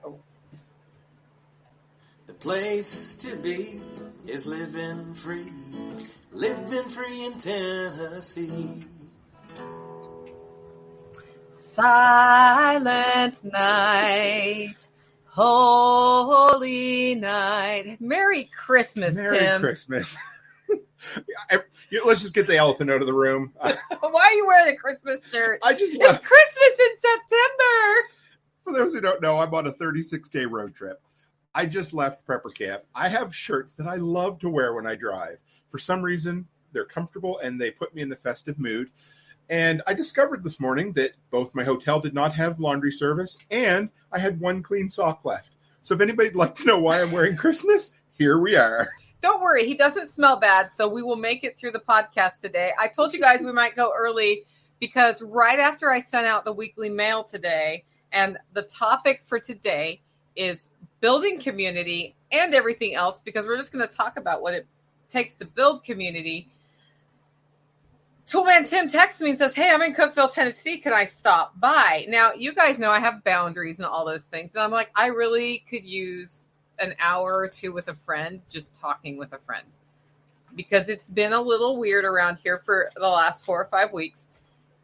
Oh. The place to be is living free in Tennessee. Silent night, holy night. Merry Christmas, Tim. Merry Christmas. Let's just get the elephant out of the room. Why are you wearing a Christmas shirt? It's Christmas in September. For those who don't know, I'm on a 36K road trip. I just left prepper camp. I have shirts that I love to wear when I drive. For some reason, they're comfortable and they put me in the festive mood. And I discovered this morning that both my hotel did not have laundry service and I had one clean sock left. So if anybody'd like to know why I'm wearing Christmas, here we are. Don't worry, he doesn't smell bad, so we will make it through the podcast today. I told you guys we might go early because right after I sent out the weekly mail today, and the topic for today is building community and everything else, because we're just going to talk about what it takes to build community. Toolman Tim texts me and says, hey, I'm in Cookeville, Tennessee. Can I stop by? Now, you guys know I have boundaries and all those things. And I'm like, I really could use an hour or two with a friend, just talking with a friend, because it's been a little weird around here for the last 4 or 5 weeks.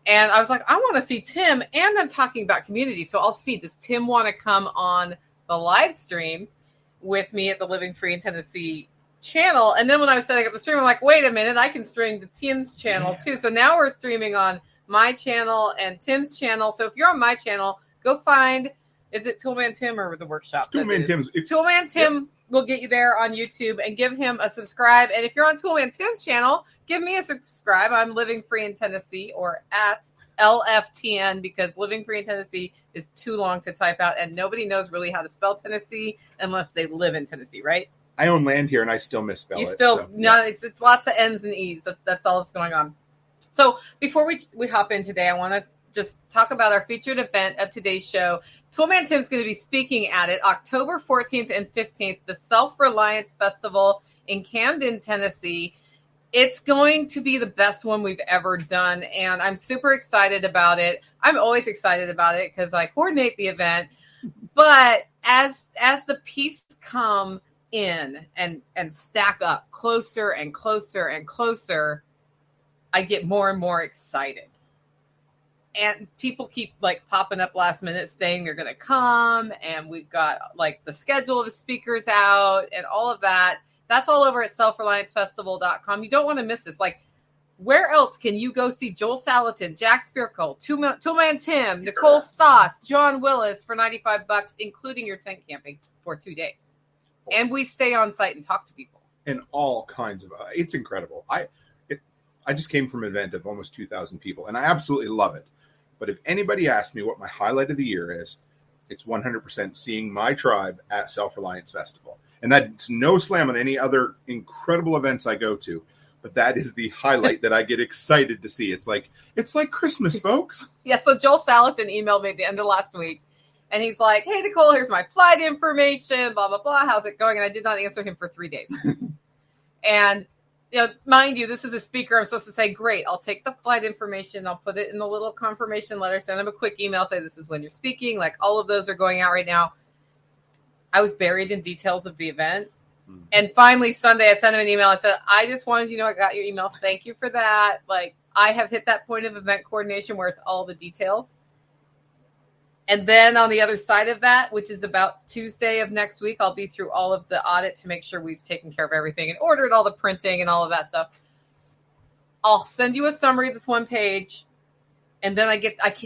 And I was like, I want to see Tim, and I'm talking about community. So I'll see, does Tim want to come on the live stream with me at the Living Free in Tennessee channel? And then when I was setting up the stream, I'm like, wait a minute, I can stream to Tim's channel too. So now we're streaming on my channel and Tim's channel. So if you're on my channel, go find, is it Toolman Tim or the workshop? Toolman Tim's. Toolman Tim will get you there on YouTube, and give him a subscribe. And if you're on Toolman Tim's channel, give me a subscribe. I'm Living Free in Tennessee, or at LFTN, because Living Free in Tennessee is too long to type out, and nobody knows really how to spell Tennessee unless they live in Tennessee, right? I own land here, and I still misspell it. It's lots of N's and E's. That's all that's going on. So before we hop in today, I want to just talk about our featured event of today's show. Toolman Tim's going to be speaking at it October 14th and 15th, the Self-Reliance Festival in Camden, Tennessee. It's going to be the best one we've ever done, and I'm super excited about it. I'm always excited about it because I coordinate the event. But as the pieces come in and stack up closer and closer and closer, I get more and more excited. And people keep like popping up last minute saying they're going to come, and we've got like the schedule of the speakers out and all of that. That's all over at selfreliancefestival.com. You don't want to miss this. Like, where else can you go see Joel Salatin, Jack Spearcole, Toolman Tim, Nicole Sauce, John Willis for $95, including your tent camping for 2 days. And we stay on site and talk to people. And all kinds of, it's incredible. I just came from an event of almost 2,000 people, and I absolutely love it. But if anybody asks me what my highlight of the year is, it's 100% seeing my tribe at Self-Reliance Festival. And that's no slam on any other incredible events I go to, but that is the highlight that I get excited to see. It's like Christmas, folks. Yeah, so Joel Salatin emailed me at the end of last week, and he's like, hey, Nicole, here's my flight information, blah, blah, blah. How's it going? And I did not answer him for 3 days. And, you know, mind you, this is a speaker. I'm supposed to say, great, I'll take the flight information. I'll put it in the little confirmation letter, send him a quick email, say this is when you're speaking. Like, all of those are going out right now. I was buried in details of the event. And finally, Sunday, I sent him an email. I said, I just wanted you to know I got your email. Thank you for that. Like, I have hit that point of event coordination where it's all the details. And then on the other side of that, which is about Tuesday of next week, I'll be through all of the audit to make sure we've taken care of everything and ordered all the printing and all of that stuff. I'll send you a summary of this one page. And then I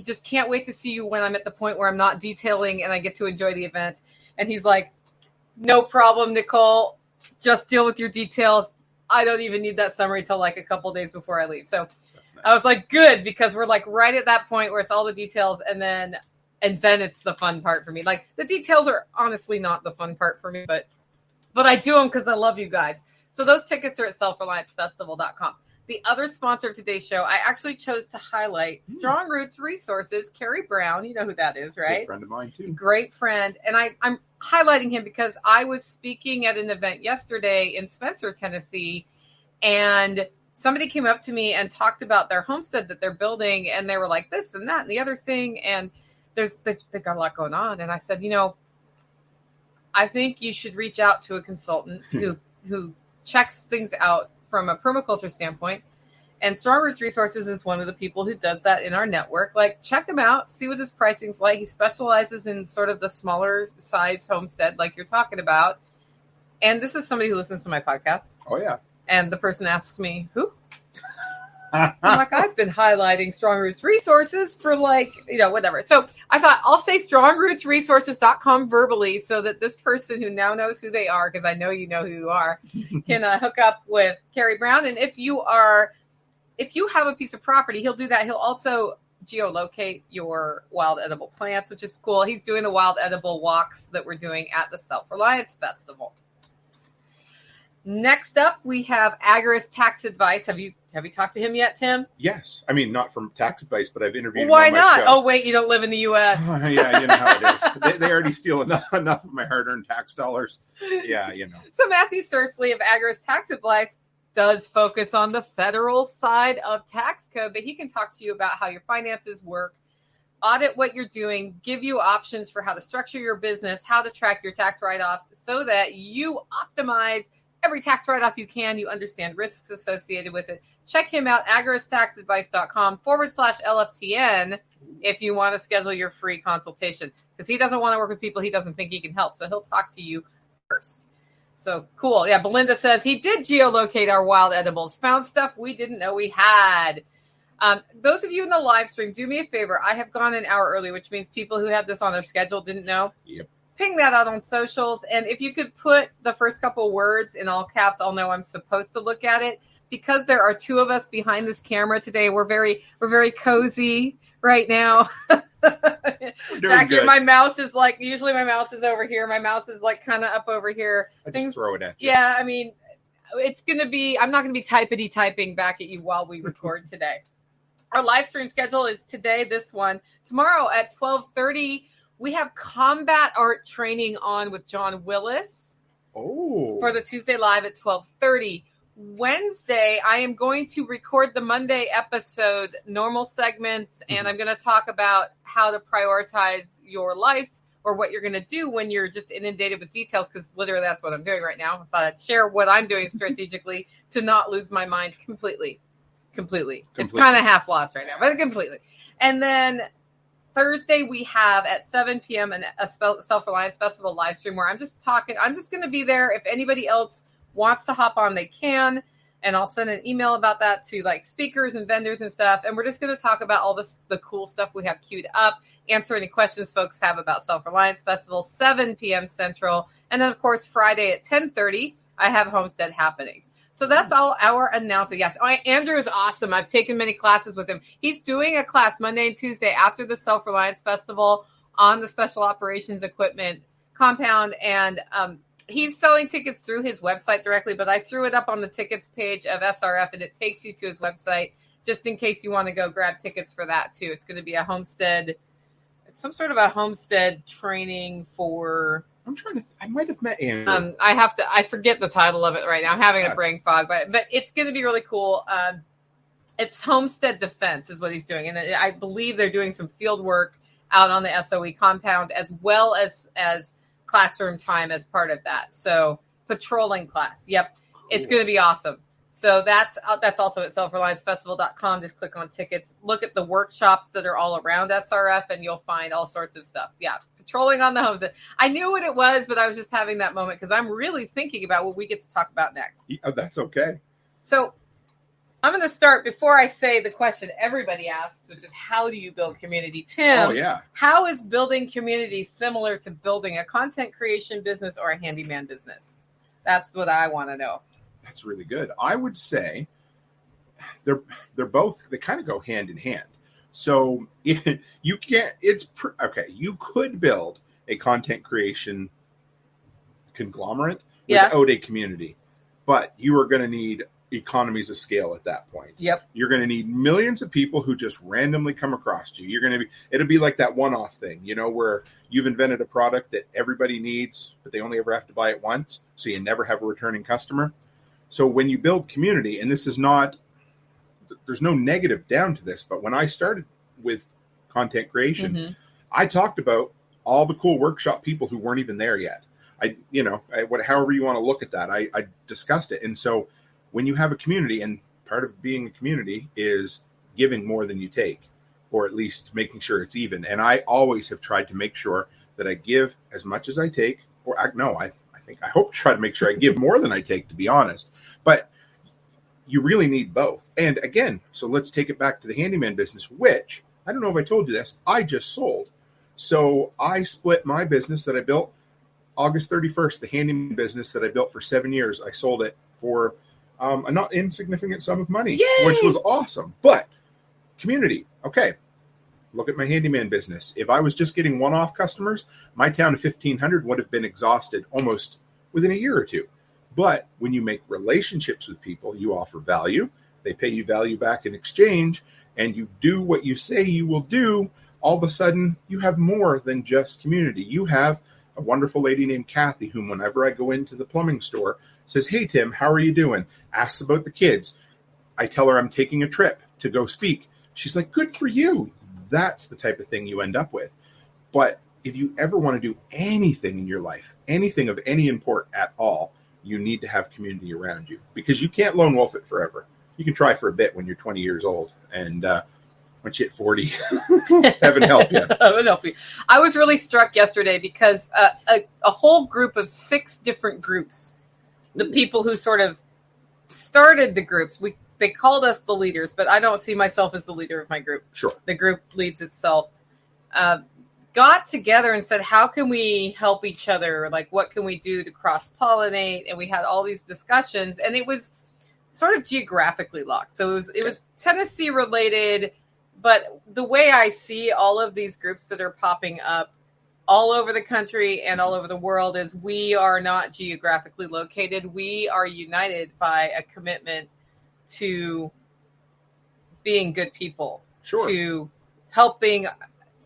just can't wait to see you when I'm at the point where I'm not detailing and I get to enjoy the event. And he's like, no problem, Nicole. Just deal with your details. I don't even need that summary till like a couple days before I leave. So nice. I was like, good, because we're like right at that point where it's all the details, and then it's the fun part for me. Like, the details are honestly not the fun part for me, but I do them because I love you guys. So those tickets are at selfreliancefestival.com. The other sponsor of today's show, I actually chose to highlight Strong Roots Resources. Kerry Brown, you know who that is, right? Good friend of mine, too. Great friend. And I'm highlighting him because I was speaking at an event yesterday in Spencer, Tennessee, and somebody came up to me and talked about their homestead that they're building, and they were like this and that and the other thing, and they've got a lot going on. And I said, you know, I think you should reach out to a consultant who checks things out from a permaculture standpoint. And Strong Roots Resources is one of the people who does that in our network. Like, check him out, see what his pricing's like. He specializes in sort of the smaller size homestead like you're talking about. And this is somebody who listens to my podcast. Oh, yeah. And the person asks me, who? I'm like, I've been highlighting Strong Roots Resources for whatever. So I thought I'll say strongrootsresources.com verbally so that this person who now knows who they are, because I know you know who you are, can hook up with Carrie Brown. And if you have a piece of property, he'll do that. He'll also geolocate your wild edible plants, which is cool. He's doing the wild edible walks that we're doing at the Self-Reliance Festival. Next up, we have Agorist Tax Advice. Have you talked to him yet, Tim? Yes. I mean, not from tax advice, but I've interviewed him Why on my not? show. Oh, wait, you don't live in the U.S. Yeah, you know how it is. They already steal enough of my hard-earned tax dollars. Yeah, you know. So Matthew Sursley of Agorist Tax Advice does focus on the federal side of tax code, but he can talk to you about how your finances work, audit what you're doing, give you options for how to structure your business, how to track your tax write-offs so that you optimize every tax write-off you can. You understand risks associated with it. Check him out, agoristaxadvice.com/LFTN if you want to schedule your free consultation, because he doesn't want to work with people he doesn't think he can help. So he'll talk to you first. So cool. Yeah, Belinda says he did geolocate our wild edibles, found stuff we didn't know we had. Those of you in the live stream, do me a favor. I have gone an hour early, which means people who had this on their schedule didn't know. Yep. Ping that out on socials. And if you could put the first couple words in all caps, I'll know I'm supposed to look at it. Because there are two of us behind this camera today, we're very cozy right now. Back here, my mouse is usually my mouse is over here. My mouse is kind of up over here. Just throw it at you. Yeah, I mean, I'm not going to be typing back at you while we record today. Our live stream schedule is today, this one. Tomorrow at 12:30, we have combat art training on with John Willis. Oh. For the Tuesday live at 12:30. Wednesday, I am going to record the Monday episode, normal segments, and I'm going to talk about how to prioritize your life or what you're going to do when you're just inundated with details, because literally that's what I'm doing right now. I thought I'd share what I'm doing strategically to not lose my mind completely. It's kind of half lost right now, but completely. And then Thursday, we have at 7 p.m. a Self-Reliance Festival live stream where I'm just going to be there. If anybody else wants to hop on, they can. And I'll send an email about that to speakers and vendors and stuff. And we're just going to talk about all the cool stuff we have queued up, answer any questions folks have about Self-Reliance Festival, 7 p.m. Central. And then, of course, Friday at 10:30, I have Homestead Happenings. So that's all our announcement. Yes, Andrew is awesome. I've taken many classes with him. He's doing a class Monday and Tuesday after the Self-Reliance Festival on the Special Operations Equipment compound. And he's selling tickets through his website directly, but I threw it up on the tickets page of SRF, and it takes you to his website just in case you want to go grab tickets for that too. It's going to be a homestead, some sort of a homestead training for... I might have met Andrew. I forget the title of it right now. I'm having a brain fog, but it's going to be really cool. It's Homestead Defense is what he's doing. And I believe they're doing some field work out on the SOE compound as well as classroom time as part of that. So patrolling class. Yep. Cool. It's going to be awesome. So that's also at selfreliancefestival.com. Just click on tickets, look at the workshops that are all around SRF, and you'll find all sorts of stuff. Yeah. Patrolling on the homestead. I knew what it was, but I was just having that moment because I'm really thinking about what we get to talk about next. Yeah, that's okay. So I'm going to start before I say the question everybody asks, which is how do you build community? Tim, oh, yeah. How is building community similar to building a content creation business or a handyman business? That's what I want to know. That's really good. I would say they're both, they kind of go hand in hand. So you could build a content creation conglomerate without a community, but you are going to need economies of scale at that point. Yep. You're going to need millions of people who just randomly come across you. It'll be like that one-off thing, where you've invented a product that everybody needs, but they only ever have to buy it once. So you never have a returning customer. So when you build community, and there's no negative down to this, but when I started with content creation, I talked about all the cool workshop people who weren't even there yet. however you want to look at that, I discussed it. And so when you have a community, and part of being a community is giving more than you take, or at least making sure it's even. And I always have tried to make sure that I give as much as I take, I hope to try to make sure I give more than I take, to be honest. But you really need both. And again, so let's take it back to the handyman business, which, I don't know if I told you this, I just sold. So I split my business that I built August 31st, the handyman business that I built for 7 years. I sold it for a not insignificant sum of money, Yay! Which was awesome. But community, okay. Look at my handyman business. If I was just getting one-off customers, my town of 1,500 would have been exhausted almost within a year or two. But when you make relationships with people, you offer value, they pay you value back in exchange, and you do what you say you will do, all of a sudden you have more than just community. You have a wonderful lady named Kathy, whom whenever I go into the plumbing store, says, "Hey, Tim, how are you doing?" Asks about the kids. I tell her I'm taking a trip to go speak. She's like, "Good for you." That's the type of thing you end up with. But if you ever want to do anything in your life, anything of any import at all, you need to have community around you, because you can't lone wolf it forever. You can try for a bit when you're 20 years old, and once you hit 40, heaven help you. Heaven help you. I was really struck yesterday because a whole group of 6 different groups, the people who sort of started the groups, they called us the leaders, but I don't see myself as the leader of my group. Sure. The group leads itself. Got together and said, how can we help each other? Like, what can we do to cross-pollinate? And we had all these discussions, and it was sort of geographically locked. So it was Tennessee related, but the way I see all of these groups that are popping up all over the country and all over the world is we are not geographically located. We are united by a commitment to being good people, Sure. to helping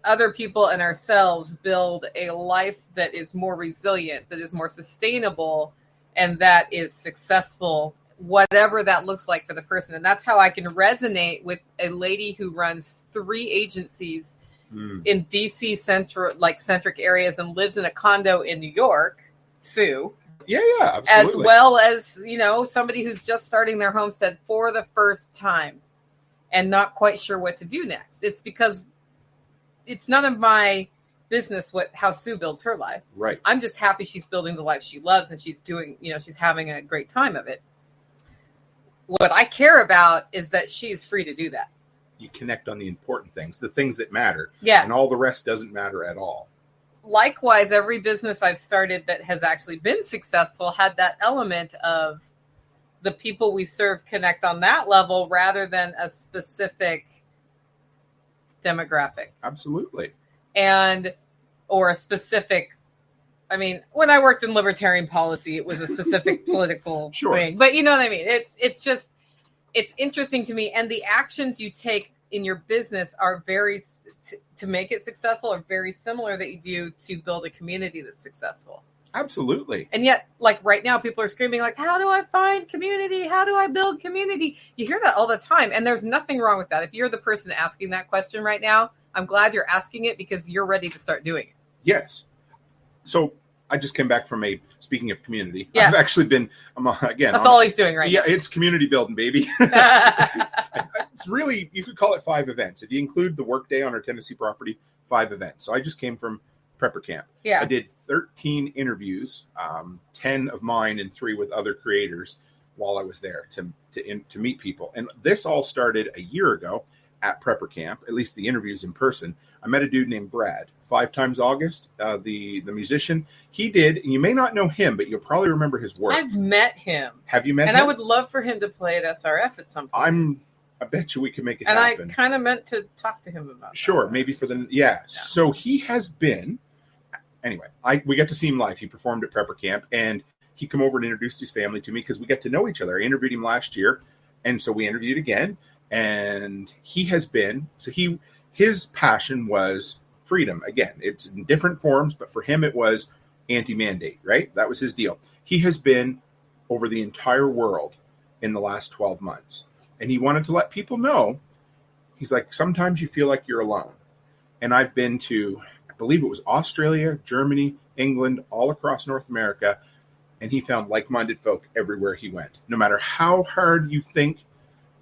other people and ourselves build a life that is more resilient, that is more sustainable, and that is successful, whatever that looks like for the person. And that's how I can resonate with a lady who runs 3 agencies in DC centric areas and lives in a condo in New York, Sue. Yeah, absolutely. As well as, somebody who's just starting their homestead for the first time and not quite sure what to do next. It's because it's none of my business how Sue builds her life. Right. I'm just happy she's building the life she loves and she's doing, she's having a great time of it. What I care about is that she is free to do that. You connect on the important things, the things that matter. Yeah. And all the rest doesn't matter at all. Likewise, every business I've started that has actually been successful had that element of the people we serve connect on that level rather than a specific demographic. Absolutely. Or a specific, when I worked in libertarian policy, it was a specific political Sure. thing. But you know what I mean? It's interesting to me. And the actions you take in your business are to make it successful are very similar that you do to build a community that's successful. Absolutely. And yet, like right now, people are screaming like, how do I find community? How do I build community? You hear that all the time. And there's nothing wrong with that. If you're the person asking that question right now, I'm glad you're asking it because you're ready to start doing it. Yes. So I just came back from speaking of community. Yeah. I've actually been, again. That's all he's doing right now. Yeah, it's community building, baby. It's really, you could call it 5 events. If you include the workday on our Tennessee property, 5 events. So I just came from prepper camp. Yeah. I did 13 interviews, 10 of mine and 3 with other creators while I was there to meet people. And this all started a year ago at prepper camp, at least the interviews in person. I met a dude named Brad, 5 Times August, the musician. He did, and you may not know him, but you'll probably remember his work. I've met him. Have you met him? And I would love for him to play at SRF at some point. I bet you we can make it and happen. I kind of meant to talk to him about Sure, that. maybe for yeah. So he has been, anyway, we got to see him live. He performed at prepper camp, and he came over and introduced his family to me because we got to know each other. I interviewed him last year, and so we interviewed again. And he has been, his passion was freedom. Again, it's in different forms, but for him it was anti-mandate, right? That was his deal. He has been over the entire world in the last 12 months. And he wanted to let people know, he's like, sometimes you feel like you're alone. And I've been to believe it was Australia, Germany, England, all across North America. And he found like-minded folk everywhere he went. No matter how hard you think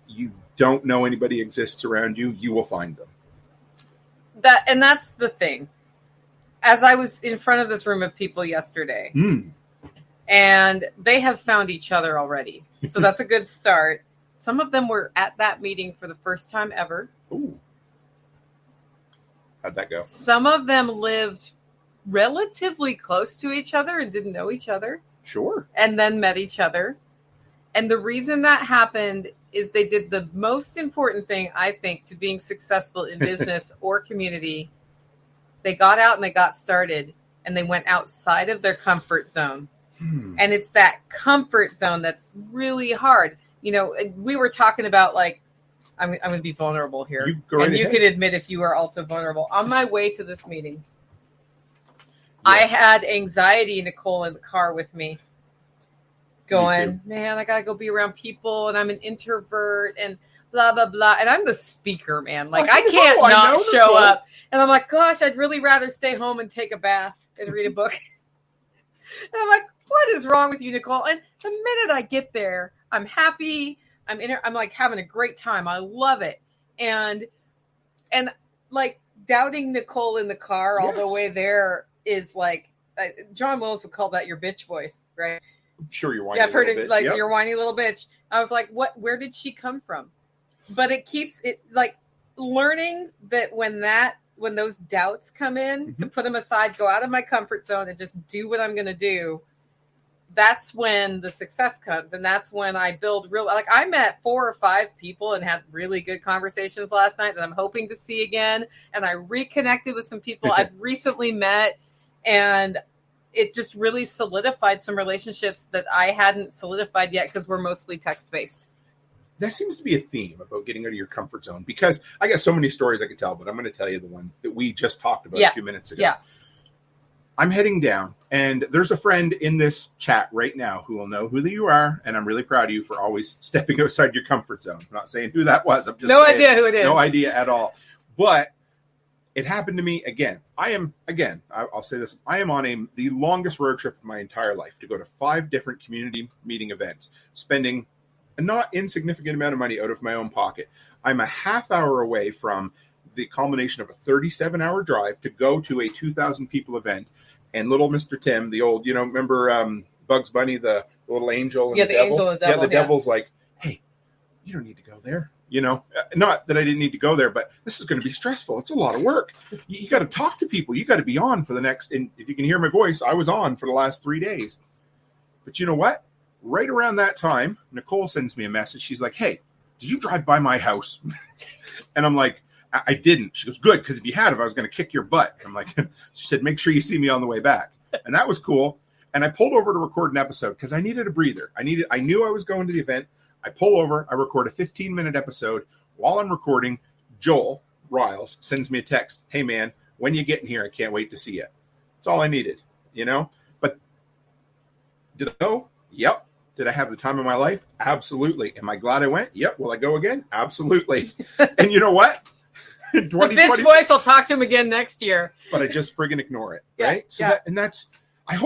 you don't know anybody exists around you, you will find them. That's the thing. As I was in front of this room of people yesterday, and they have found each other already. So that's a good start. Some of them were at that meeting for the first time ever. Ooh. How'd that go? Some of them lived relatively close to each other and didn't know each other. Sure. And then met each other. And the reason that happened is they did the most important thing, I think, to being successful in business or community. They got out and they got started, and they went outside of their comfort zone. And it's that comfort zone that's really hard. You know, we were talking about, like, I'm going to be vulnerable here. You go right ahead. You can admit if you are also vulnerable. On my way to this meeting, I had anxiety, Nicole, in the car with me. Going, man, I got to go be around people, and I'm an introvert, and blah, blah, blah. And I'm the speaker, man. Like, I can't not show up. And I'm like, gosh, I'd really rather stay home and take a bath and read a book. And I'm like, what is wrong with you, Nicole? And the minute I get there, I'm happy. I'm like having a great time. I love it. And like doubting Nicole in the car all the way there is like, John Willis would call that your bitch voice, right? Sure, you're whiny. Yeah, I've heard it like your whiny little bitch. I was like, what? Where did she come from? But it keeps it like learning that when those doubts come in, to put them aside, go out of my comfort zone and just do what I'm going to do. That's when the success comes. And that's when I build I met 4 or 5 people and had really good conversations last night that I'm hoping to see again. And I reconnected with some people I've recently met, and it just really solidified some relationships that I hadn't solidified yet because we're mostly text-based. That seems to be a theme about getting out of your comfort zone, because I got so many stories I could tell, but I'm going to tell you the one that we just talked about a few minutes ago. Yeah. I'm heading down, and there's a friend in this chat right now who will know who you are, and I'm really proud of you for always stepping outside your comfort zone. I'm not saying who that was. I'm just saying, idea who it is. No idea at all. But it happened to me again. I'll say this. I am on the longest road trip of my entire life to go to 5 different community meeting events, spending a not insignificant amount of money out of my own pocket. I'm a half hour away from the culmination of a 37-hour drive to go to a 2,000 people event. And little Mr. Tim, the old, remember Bugs Bunny, the little angel and the devil? Angel and the devil. Yeah, the devil's like, hey, you don't need to go there. Not that I didn't need to go there, but this is going to be stressful. It's a lot of work. You got to talk to people. You got to be on for the next, and if you can hear my voice, I was on for the last 3 days. But you know what? Right around that time, Nicole sends me a message. She's like, hey, did you drive by my house? And I'm like, I didn't. She goes, good, because if you had, I was going to kick your butt. I'm like, she said, make sure you see me on the way back. And that was cool. And I pulled over to record an episode because I needed a breather. I knew I was going to the event. I pull over, I record a 15-minute episode. While I'm recording, Joel Riles sends me a text. Hey, man, when you get in here, I can't wait to see you. That's all I needed, But did I go? Yep. Did I have the time of my life? Absolutely. Am I glad I went? Yep. Will I go again? Absolutely. And you know what? The bitch voice will talk to him again next year. But I just friggin' ignore it, right? So I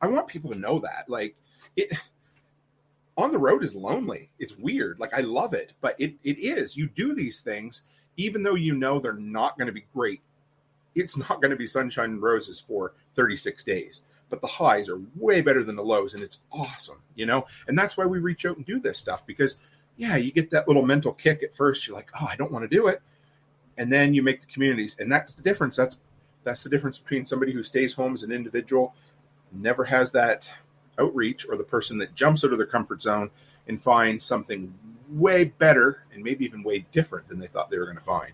want people to know that. Like, it on the road is lonely. It's weird. Like, I love it, but it is. You do these things, even though they're not going to be great. It's not going to be sunshine and roses for 36 days. But the highs are way better than the lows, and it's awesome, And that's why we reach out and do this stuff, because, you get that little mental kick at first. You're like, oh, I don't want to do it. And then you make the communities, and that's the difference. That's the difference between somebody who stays home as an individual, never has that outreach, or the person that jumps out of their comfort zone and finds something way better and maybe even way different than they thought they were going to find.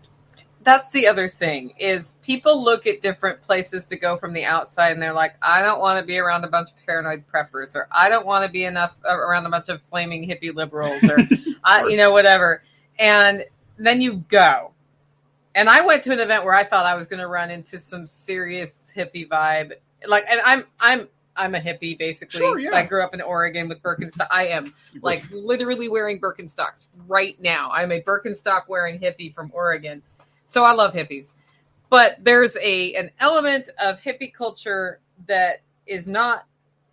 That's the other thing, is people look at different places to go from the outside, and they're like, I don't want to be around a bunch of paranoid preppers, or I don't want to be around a bunch of flaming hippie liberals, or whatever. And then you go. And I went to an event where I thought I was going to run into some serious hippie vibe. Like, and I'm a hippie, basically. Sure, yeah. I grew up in Oregon with Birkenstock. I am like literally wearing Birkenstocks right now. I'm a Birkenstock wearing hippie from Oregon. So I love hippies. But there's an element of hippie culture that is not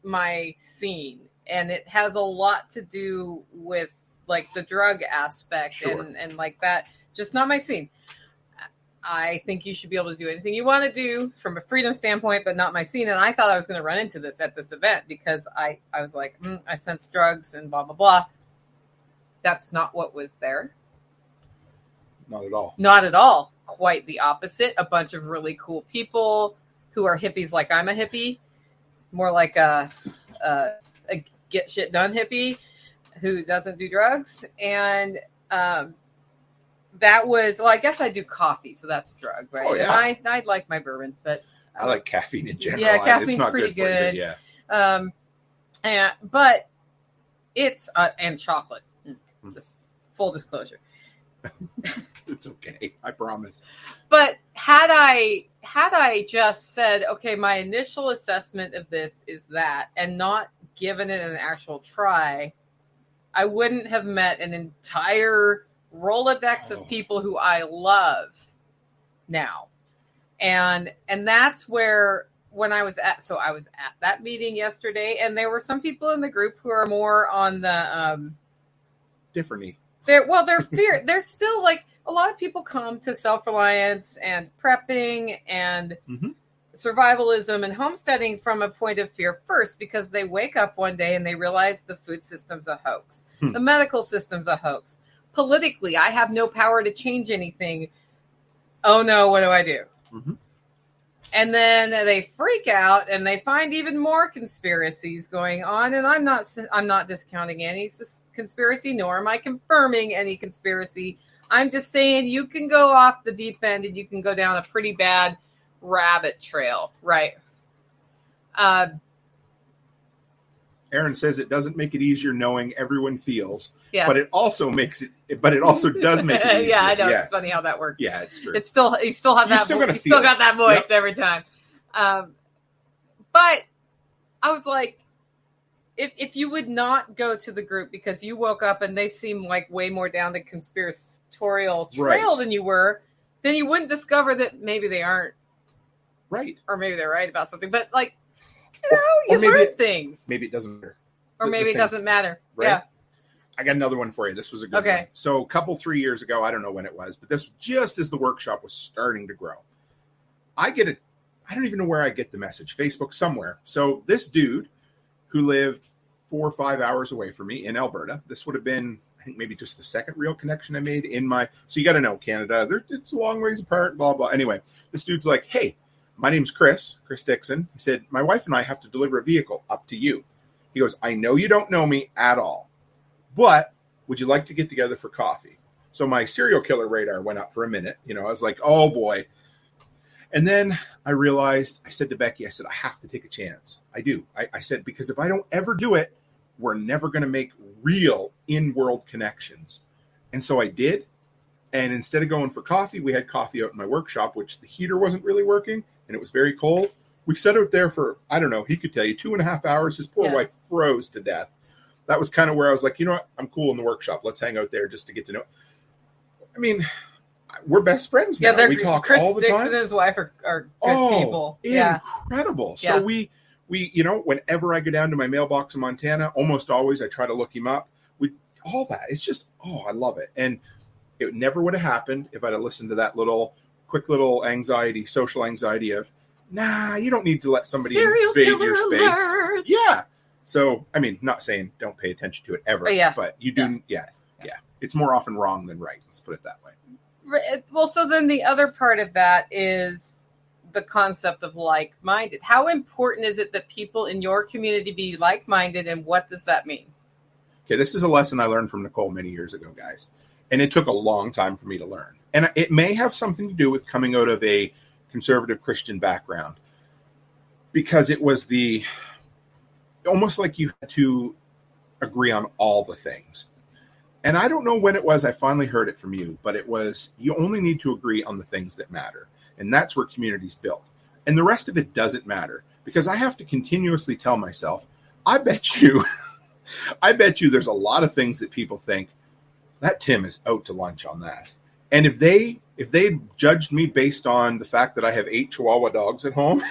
my scene, and it has a lot to do with like the drug aspect and like that. Just not my scene. I think you should be able to do anything you want to do from a freedom standpoint, but not my scene. And I thought I was going to run into this at this event because I was like, I sense drugs and blah, blah, blah. That's not what was there. Not at all. Not at all. Quite the opposite. A bunch of really cool people who are hippies like I'm a hippie. More like a get shit done hippie who doesn't do drugs. And that was, well, I guess I do coffee, so that's a drug, right? Oh, yeah. And I like my bourbon, but I like caffeine in general. Yeah, caffeine's it's not pretty good. For you, but yeah. But it's and chocolate. Just full disclosure. It's okay, I promise. But had I just said, okay, my initial assessment of this is that, and not given it an actual try, I wouldn't have met an entire Rolodex of people who I love now. And that's where when I was at that meeting yesterday, and there were some people in the group who are more on the different. They're still like, a lot of people come to self-reliance and prepping and survivalism and homesteading from a point of fear first, because they wake up one day and they realize the food system's a hoax. The medical system's a hoax. Politically, I have no power to change anything. Oh no, what do I do? And then they freak out and they find even more conspiracies going on. And I'm not discounting any conspiracy, nor am I confirming any conspiracy. I'm just saying you can go off the deep end and you can go down a pretty bad rabbit trail, right? Aaron says it doesn't make it easier knowing everyone feels, yeah. But it also makes it. But it also does make it easier. Yeah, I know. Yes. It's funny how that works. Yeah, it's true. It's still you still have that. You still got that voice every time. But I was like, if you would not go to the group because you woke up and they seem like way more down the conspiratorial trail than you were, then you wouldn't discover that maybe they aren't right, or maybe they're right about something. But like, you learn things. Maybe it doesn't matter. Or maybe it doesn't matter. Right? Yeah. I got another one for you. This was a good one. So a 3 years ago, I don't know when it was, but this was just as the workshop was starting to grow. I don't even know where I get the message. Facebook somewhere. So this dude who lived 4 or 5 hours away from me in Alberta, this would have been, I think, maybe just the second real connection I made in my, so you got to know Canada, it's a long ways apart, blah, blah. Anyway, this dude's like, hey, my name's Chris Dixon. He said, my wife and I have to deliver a vehicle up to you. He goes, I know you don't know me at all, but would you like to get together for coffee? So my serial killer radar went up for a minute. I was like, oh boy. And then I realized, I said to Becky, I have to take a chance. I do. I said, because if I don't ever do it, we're never going to make real in-world connections. And so I did. And instead of going for coffee, we had coffee out in my workshop, which the heater wasn't really working and it was very cold. We sat out there for, I don't know, he could tell you 2.5 hours. His poor wife froze to death. That was kind of where I was like, you know what? I'm cool in the workshop. Let's hang out there just to get to know. I mean, we're best friends now. We talk Chris all the Dixon time. and his wife are good people. Incredible. So we, whenever I go down to my mailbox in Montana, almost always I try to look him up. All that. It's just, I love it. And it never would have happened if I'd have listened to that quick little social anxiety of, nah, you don't need to let somebody invade your space. Alert. Yeah. So, I mean, not saying don't pay attention to it ever, but you do. Yeah. It's more often wrong than right. Let's put it that way. Well, so then the other part of that is the concept of like-minded. How important is it that people in your community be like-minded, and what does that mean? Okay, this is a lesson I learned from Nicole many years ago, guys. And it took a long time for me to learn. And it may have something to do with coming out of a conservative Christian background, because it was almost like you had to agree on all the things. And I don't know when it was I finally heard it from you, but it was, you only need to agree on the things that matter. And that's where community's built. And the rest of it doesn't matter, because I have to continuously tell myself, I bet you there's a lot of things that people think, that Tim is out to lunch on that. And if they if they judged me based on the fact that I have 8 Chihuahua dogs at home,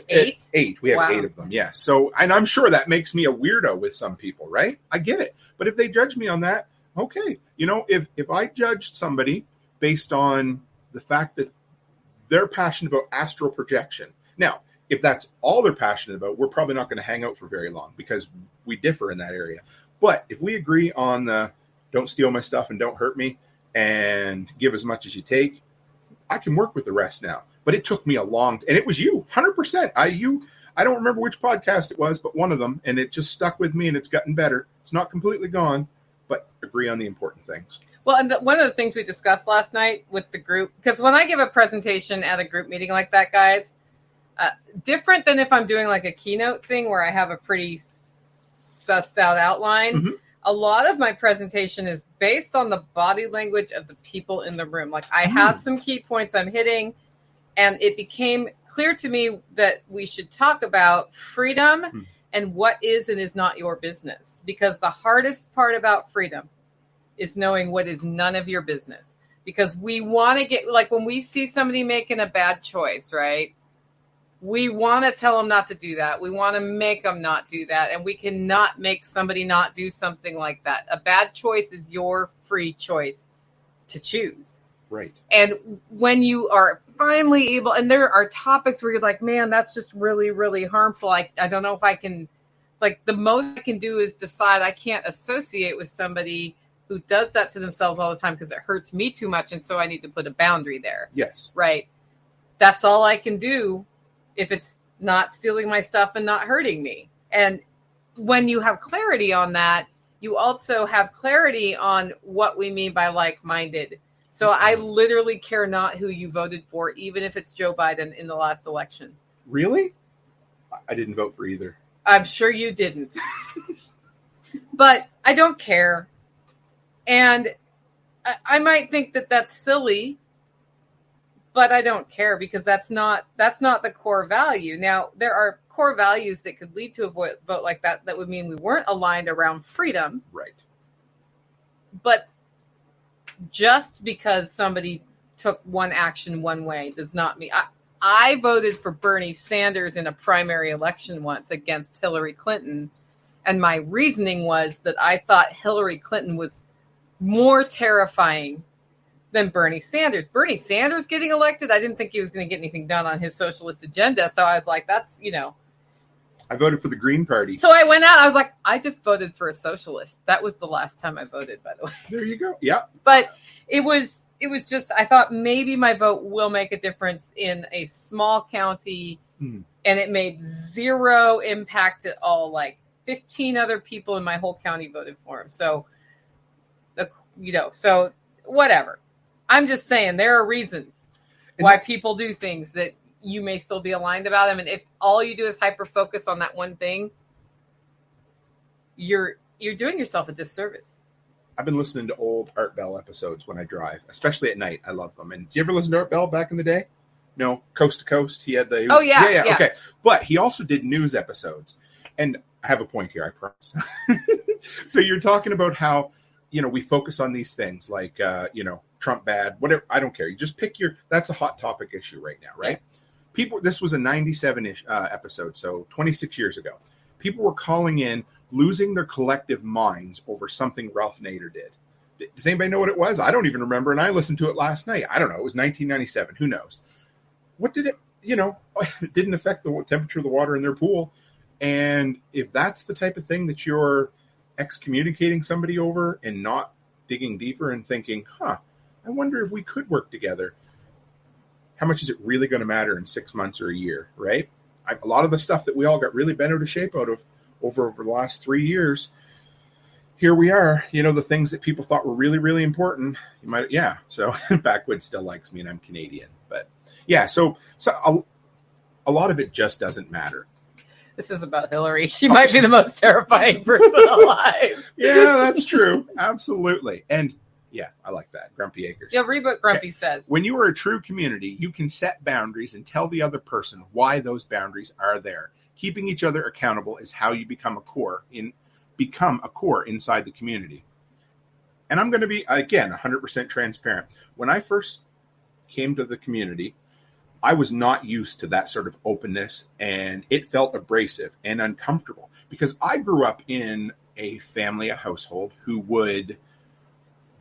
8? 8, we have 8 of them, yeah. So, and I'm sure that makes me a weirdo with some people, right? I get it. But if they judge me on that, okay. You know, if I judged somebody based on the fact that they're passionate about astral projection. Now, if that's all they're passionate about, we're probably not going to hang out for very long because we differ in that area. But if we agree on the don't steal my stuff and don't hurt me and give as much as you take, I can work with the rest now. But it took me a long and it was you, 100%. I don't remember which podcast it was, but one of them, and it just stuck with me and it's gotten better. It's not completely gone, but agree on the important things. Well, and one of the things we discussed last night with the group, because when I give a presentation at a group meeting like that, guys, different than if I'm doing like a keynote thing where I have a pretty sussed out outline. Mm-hmm. A lot of my presentation is based on the body language of the people in the room. Like I have some key points I'm hitting, and it became clear to me that we should talk about freedom and what is and is not your business. Because the hardest part about freedom is knowing what is none of your business. Because we want to get, like when we see somebody making a bad choice, right? We want to tell them not to do that. We want to make them not do that. And we cannot make somebody not do something like that. A bad choice is your free choice to choose. Right. And when you are finally able, and there are topics where you're like, man, that's just really, really harmful. I don't know if I can, like the most I can do is decide I can't associate with somebody who does that to themselves all the time because it hurts me too much. And so I need to put a boundary there. Yes. Right. That's all I can do if it's not stealing my stuff and not hurting me. And when you have clarity on that, you also have clarity on what we mean by like-minded. So I literally care not who you voted for, even if it's Joe Biden in the last election. Really? I didn't vote for either. I'm sure you didn't. But I don't care. And I might think that that's silly, but I don't care because that's not the core value. Now, there are core values that could lead to a vote like that would mean we weren't aligned around freedom. Right. But just because somebody took one action one way does not mean... I voted for Bernie Sanders in a primary election once against Hillary Clinton, and my reasoning was that I thought Hillary Clinton was more terrifying than Bernie Sanders. Bernie Sanders getting elected, I didn't think he was going to get anything done on his socialist agenda. So I was like, that's, I voted for the Green Party. So I went out, I was like, I just voted for a socialist. That was the last time I voted, by the way. There you go. Yeah. But it was just, I thought maybe my vote will make a difference in a small county. And it made zero impact at all. Like 15 other people in my whole county voted for him. So, so whatever. I'm just saying there are reasons why people do things that you may still be aligned about them. And if all you do is hyper focus on that one thing, you're doing yourself a disservice. I've been listening to old Art Bell episodes when I drive, especially at night. I love them. And do you ever listen to Art Bell back in the day? No, Coast to Coast. He had the... Yeah. Okay. But he also did news episodes. And I have a point here, I promise. So you're talking about how, we focus on these things like, Trump bad, whatever. I don't care. You just pick that's a hot topic issue right now, right? Yeah. This was a 97-ish episode, so 26 years ago. People were calling in, losing their collective minds over something Ralph Nader did. Does anybody know what it was? I don't even remember, and I listened to it last night. I don't know. It was 1997. Who knows? What did it, it didn't affect the temperature of the water in their pool. And if that's the type of thing that you're excommunicating somebody over and not digging deeper and thinking, I wonder if we could work together, how much is it really going to matter in 6 months or a year, right? A lot of the stuff that we all got really bent out of shape out of over the last 3 years, here we are, the things that people thought were really, really important. So Backwoods still likes me and I'm Canadian. But yeah, so a lot of it just doesn't matter. This is about Hillary. She might be the most terrifying person alive. Yeah, that's true. Absolutely. And yeah, I like that. Grumpy Acres. Yeah, read what Grumpy says. When you are a true community, you can set boundaries and tell the other person why those boundaries are there. Keeping each other accountable is how you become a core inside the community. And I'm going to be, again, 100% transparent. When I first came to the community, I was not used to that sort of openness, and it felt abrasive and uncomfortable because I grew up in a family, a household who would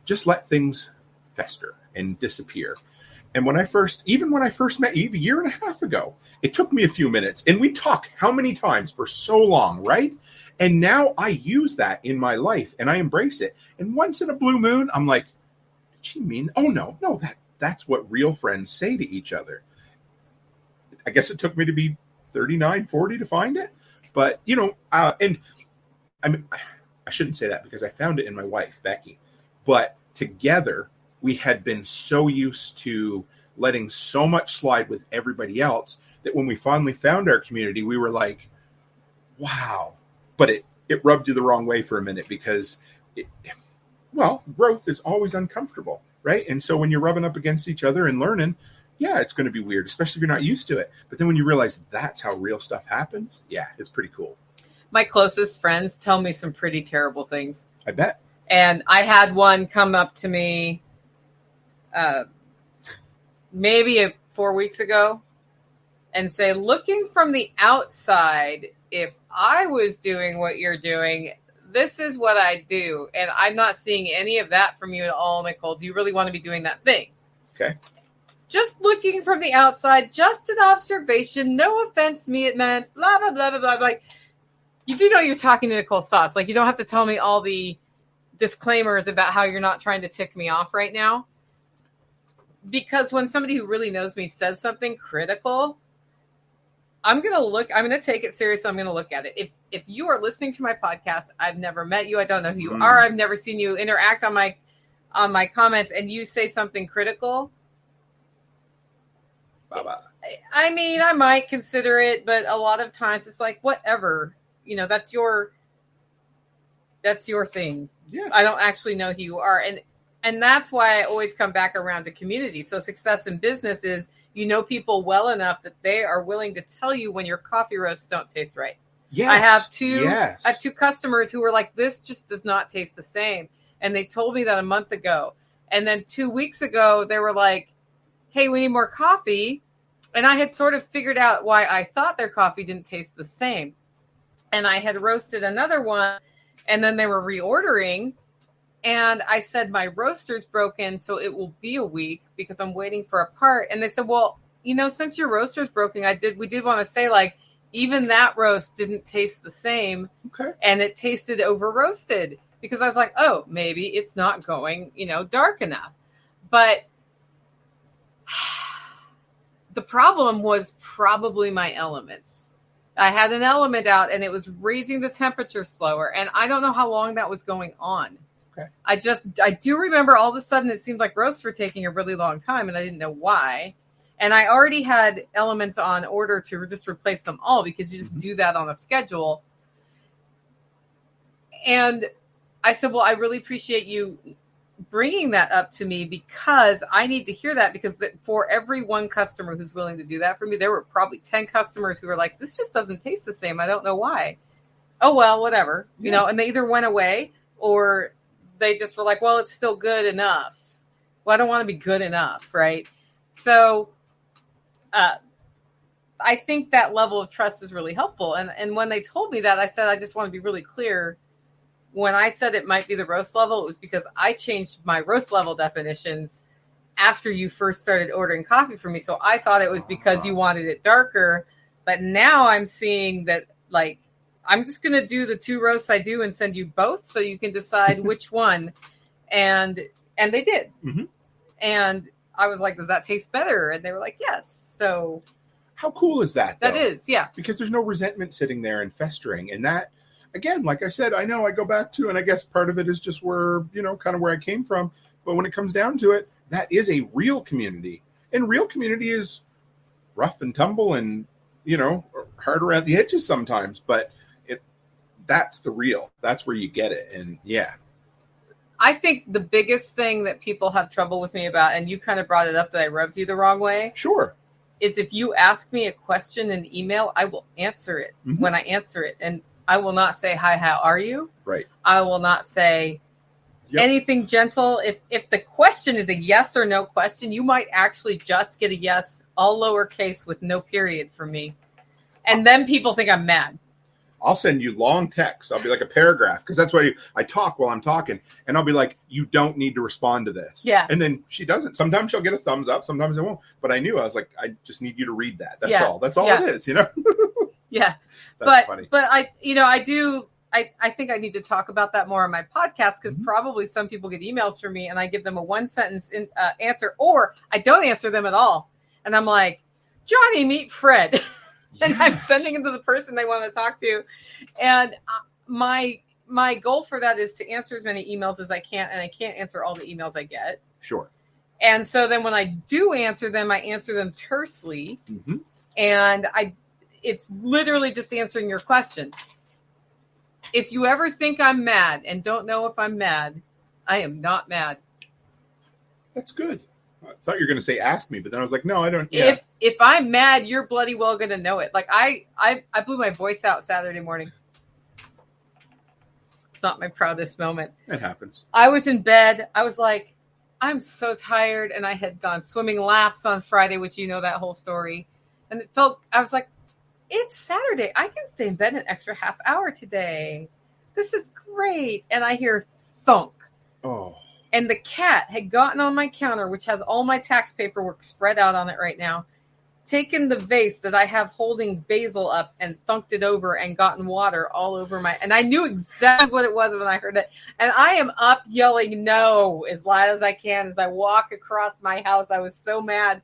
just let things fester and disappear. And when I first met Eve a year and a half ago, it took me a few minutes, and we talked how many times for so long, right? And now I use that in my life, and I embrace it. And once in a blue moon, I'm like, did she mean? Oh no, that's what real friends say to each other. I guess it took me to be 39, 40 to find it, but and I mean, I shouldn't say that because I found it in my wife, Becky. But together, we had been so used to letting so much slide with everybody else that when we finally found our community, we were like, wow. But it rubbed you the wrong way for a minute because, growth is always uncomfortable, right? And so when you're rubbing up against each other and learning, yeah, it's going to be weird, especially if you're not used to it. But then when you realize that's how real stuff happens, yeah, it's pretty cool. My closest friends tell me some pretty terrible things. I bet. And I had one come up to me maybe 4 weeks ago and say, looking from the outside, if I was doing what you're doing, this is what I do. And I'm not seeing any of that from you at all, Nicole. Do you really want to be doing that thing? Okay. Just looking from the outside, just an observation. No offense, me it meant, blah, blah, blah, blah, blah. Like, you do know you're talking to Nicole Sauce. Like, you don't have to tell me all the disclaimers about how you're not trying to tick me off right now. Because when somebody who really knows me says something critical, I'm going to take it serious. I'm going to look at it. If you are listening to my podcast, I've never met you. I don't know who you are. I've never seen you interact on my comments, and you say something critical. Bye-bye. I mean, I might consider it, but a lot of times it's like, whatever, that's your thing. Yeah. I don't actually know who you are. And that's why I always come back around to community. So success in business is, people well enough that they are willing to tell you when your coffee roasts don't taste right. Yes. I have two customers who were like, this just does not taste the same. And they told me that a month ago. And then 2 weeks ago, they were like, hey, we need more coffee. And I had sort of figured out why I thought their coffee didn't taste the same. And I had roasted another one, and then they were reordering. And I said, my roaster's broken, so it will be a week because I'm waiting for a part. And they said, well, since your roaster's broken, we did want to say, like, even that roast didn't taste the same. Okay. And it tasted over roasted because I was like, oh, maybe it's not going, dark enough. But the problem was probably my elements. I had an element out and it was raising the temperature slower. And I don't know how long that was going on. Okay. I do remember all of a sudden it seemed like roasts were taking a really long time and I didn't know why. And I already had elements on order to just replace them all because you just do that on a schedule. And I said, well, I really appreciate you bringing that up to me because I need to hear that, because for every one customer who's willing to do that for me, there were probably 10 customers who were like, this just doesn't taste the same. I don't know why. Oh, well, whatever, and they either went away or they just were like, well, it's still good enough. Well, I don't want to be good enough. Right. So I think that level of trust is really helpful. And when they told me that, I said, I just want to be really clear. When I said it might be the roast level, it was because I changed my roast level definitions after you first started ordering coffee from me. So I thought it was because you wanted it darker. But now I'm seeing that, like, I'm just going to do the 2 roasts I do and send you both so you can decide which one. And they did. Mm-hmm. And I was like, does that taste better? And they were like, yes. So how cool is that, though? That is, yeah. Because there's no resentment sitting there and festering. And that, again, like I said, I know I go back to, and I guess part of it is just where, kind of where I came from. But when it comes down to it, that is a real community. And real community is rough and tumble and, hard around the edges sometimes. But that's the real. That's where you get it. And yeah. I think the biggest thing that people have trouble with me about, and you kind of brought it up that I rubbed you the wrong way. Sure. Is if you ask me a question in email, I will answer it when I answer it. And I will not say, hi, how are you? Right. I will not say, anything gentle. If the question is a yes or no question, you might actually just get a yes, all lowercase with no period from me. And then people think I'm mad. I'll send you long texts. I'll be like a paragraph because that's why I talk while I'm talking. And I'll be like, you don't need to respond to this. Yeah. And then she doesn't. Sometimes she'll get a thumbs up. Sometimes I won't. But I was like, I just need you to read that. That's all. That's all it is, you know? Yeah. That's funny. But I think I need to talk about that more on my podcast because probably some people get emails from me and I give them a 1-sentence answer, or I don't answer them at all. And I'm like, Johnny, meet Fred. And I'm sending it to the person they want to talk to. And my goal for that is to answer as many emails as I can. And I can't answer all the emails I get. Sure. And so then when I do answer them, I answer them tersely. Mm-hmm. And it's literally just answering your question. If you ever think I'm mad and don't know if I'm mad, I am not mad. That's good. I thought you were going to say ask me, but then I was like, no, I don't. Yeah. If I'm mad, you're bloody well going to know it. Like I blew my voice out Saturday morning. It's not my proudest moment. It happens. I was in bed. I was like, I'm so tired. And I had gone swimming laps on Friday, which you know that whole story. And I was like, it's Saturday. I can stay in bed an extra half hour today. This is great. And I hear thunk. Oh. And the cat had gotten on my counter, which has all my tax paperwork spread out on it right now, taken the vase that I have holding basil up and thunked it over and gotten water all over and I knew exactly what it was when I heard it. And I am up yelling no as loud as I can as I walk across my house. I was so mad.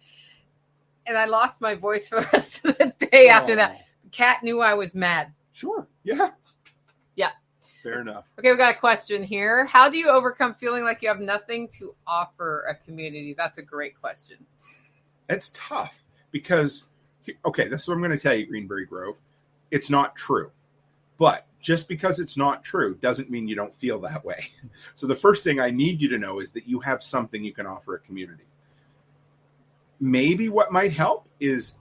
And I lost my voice for the rest of the day after that. The cat knew I was mad. Sure. Yeah. Yeah. Fair enough. Okay, we got a question here. How do you overcome feeling like you have nothing to offer a community? That's a great question. It's tough because, okay, this is what I'm going to tell you, Greenberry Grove. It's not true. But just because it's not true doesn't mean you don't feel that way. So the first thing I need you to know is that you have something you can offer a community. Maybe what might help is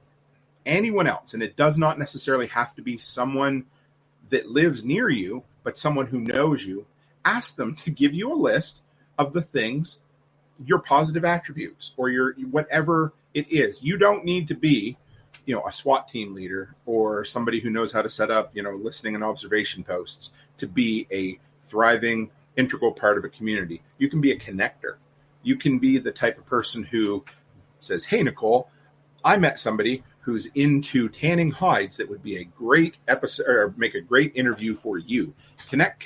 anyone else, and it does not necessarily have to be someone that lives near you, but someone who knows you. Ask them to give you a list of the things, your positive attributes or your whatever it is. You don't need to be, a SWAT team leader or somebody who knows how to set up, listening and observation posts to be a thriving, integral part of a community. You can be a connector. You can be the type of person who says, hey, Nicole, I met somebody who's into tanning hides that would be a great episode or make a great interview for you. Connect.